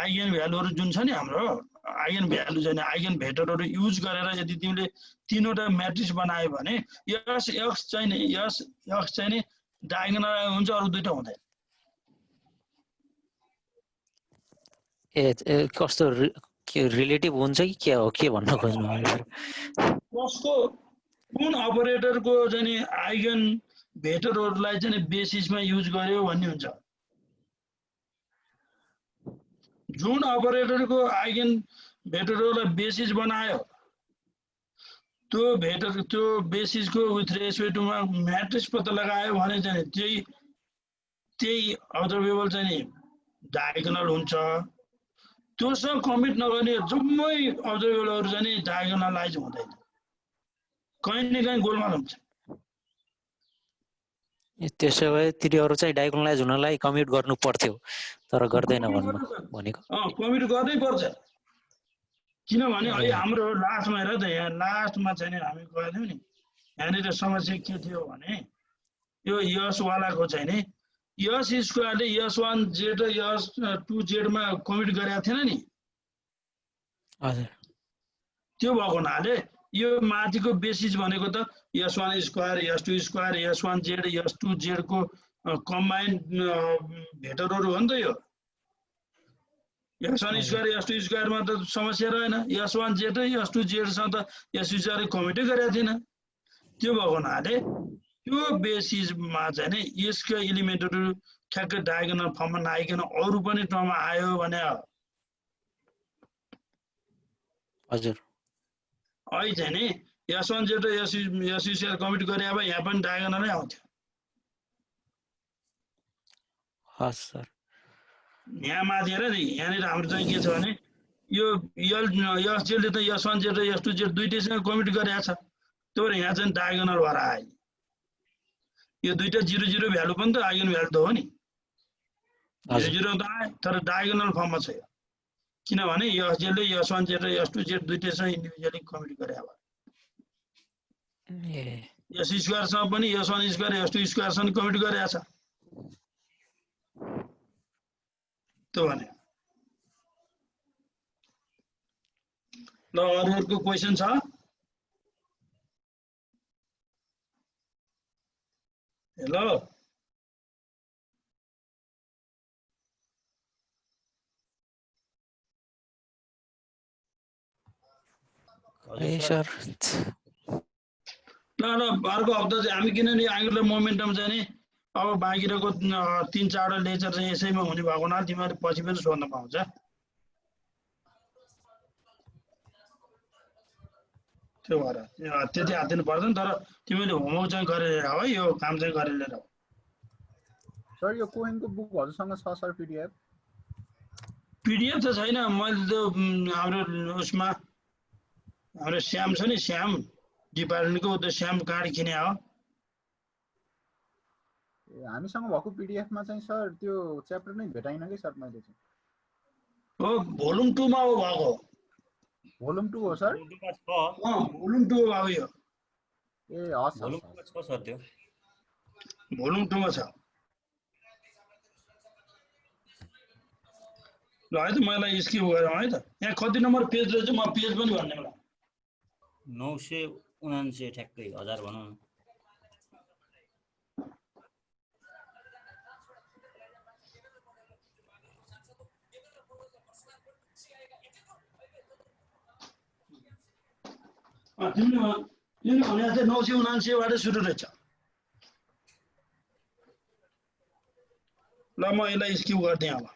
आइगन भ्यालुहरु जुन छ नि हाम्रो आइगन भ्यालु चाहिँ आइगन भेक्टरहरु युज गरेर यदि तिमीले तीनवटा म्याट्रिक्स बनायो भने यस चाहिँ डायगोनल हुन्छ अरु दुईटा हुँदैन। कस्तो रिलेटिभ हुन्छ कि के हो के भन्न खोज्नु भयो? कसको कुन अपरेटरको चाहिँ आइगन भेक्टरहरुलाई चाहिँ बेसिसमा युज गर्यो भन्ने हुन्छ। जुन अपरेटरको आइगन भेक्टरहरुलाई बेसिस बनायो त्यो भेक्टर त्यो बेसिसको विथ रेस्पेक्ट टुमा म्याट्रिक्स पत्ता लगायो भने चाहिँ त्यही अब्जर्भेबल चाहिँ डायगोनल हुन्छ। त्योसँग कमिट नगर्ने जम्मै अब्जर्भेबलहरु चाहिँ डायगोनलाइज हुँदैन, कहीँ न कहीँ गोलमाल हुन्छ। त्यसो भए तिनीहरु चाहिँ डायगोनलाइज हुनलाई कमिट गर्नु पर्थ्यो तर गर्दैन भन्नु भनेको। कमिट गर्नै पर्छ किनभने अहिले हाम्रो लास्टमा हेर त यहाँ लास्टमा चाहिँ हामी गएको थियौं नि यहाँनिर समस्या के थियो भने यो यस वालाको चाहिँ नि यस स्क्वायरले यस1 जेड र यस2 जेड मा कमिट गरेको थिएन नि। हजुर त्यो भएको हुनाले यो माथिको बेसिस भनेको त यस1 स्क्वायर यस2 स्क्वायर यस1 जेड यस2 जेड को कम्बाइन्ड भेक्टरहरु हो नि त। यो यस1 स्क्वायर यस2 स्क्वायर मा त समस्या रहेन, यस1 जेड र यस2 जेड सँग त यस2 जेड कमिटै गरेको थिएन। त्यो भएको हुनाले त्यो बेसिसमा चाहिँ नि यसको एलिमेन्टहरु ठ्याक्कै डायगोनल फर्ममा नआइकन अरु पनि टर्म आयो भने हजुर अहिले चाहिँ नि यस1 जेड र यस2 जेड कमिट गरे भए यहाँ पनि डायगोनलै आउँथ्यो। हस् सर यहाँ माथि हेर नि यहाँनिर हाम्रो चाहिँ के छ भने यो यस जेडले त यस1 जेड र यस2 जेड दुईटैसँग कमिट गरेको छ। त्यो भएर यहाँ चाहिँ डायगोनल भएर आयो। यो दुईटा 0 0 भ्यालु पनि त आइगन भ्यालु त हो नि, 0 0 त आयो तर डायगोनल फर्ममा छ। किनभने यस जेडले यस1 जेड र यस2 जेड दुईटैसँग इन्डिभिजुअली कमिट गरे भए यस स्क्वायरसँग पनि यस1 स्क्वायर यस2 स्क्वायरसँग कमिट गरेको छ। त्यो भने ल अरूहरुको क्वेशन छ? हेलो सर ल अर्को हप्ता चाहिँ हामी किनभने एंगुलर मोमेन्टम चाहिँ नि अब बाँकीको 3-4 लेक्चर चाहिँ यसैमा हुने भएको हुनाले तिमीहरु पछि पनि सोध्न पाउँछ। त्यो भएर त्यति हात दिनु पर्दैन तर तिमीले होमवर्क चाहिँ गरेर आऊ है, यो काम चाहिँ गरेर आऊ। सर यो कोहेनको बुक हजुरसँग छ सर पीडीएफ? पीडीएफ त छैन, मैले त्यो हाम्रो उसमा हाम्रो श्याम छ नि श्याम डिपार्टमेन्टको त्यो श्याम कार्ड किने हो। हामीसँग भएको पीडीएफ मा चाहिँ सर त्यो च्याप्टर नै भेटाइन के सर मैले चाहिँ। हो भोल्युम 2 मा हो भएको। भोल्युम 2 हो सर? भोल्युम 2 हो अब यो। ए हस् भोल्युम 2 मा छ सर त्यो। भोल्युम 2 मा छ। ल है त मलाई स्किप गरौँ है त। यहाँ कति नम्बर पेज रहेछ म पेज पनि भन्ने होला। 979 ठ्याक्कै 1000 भनौँ न। तिमीले भने चाहिँ 979 बाट सुरु रहेछ। ल म यसलाई स्किप गर्दिएँ अब।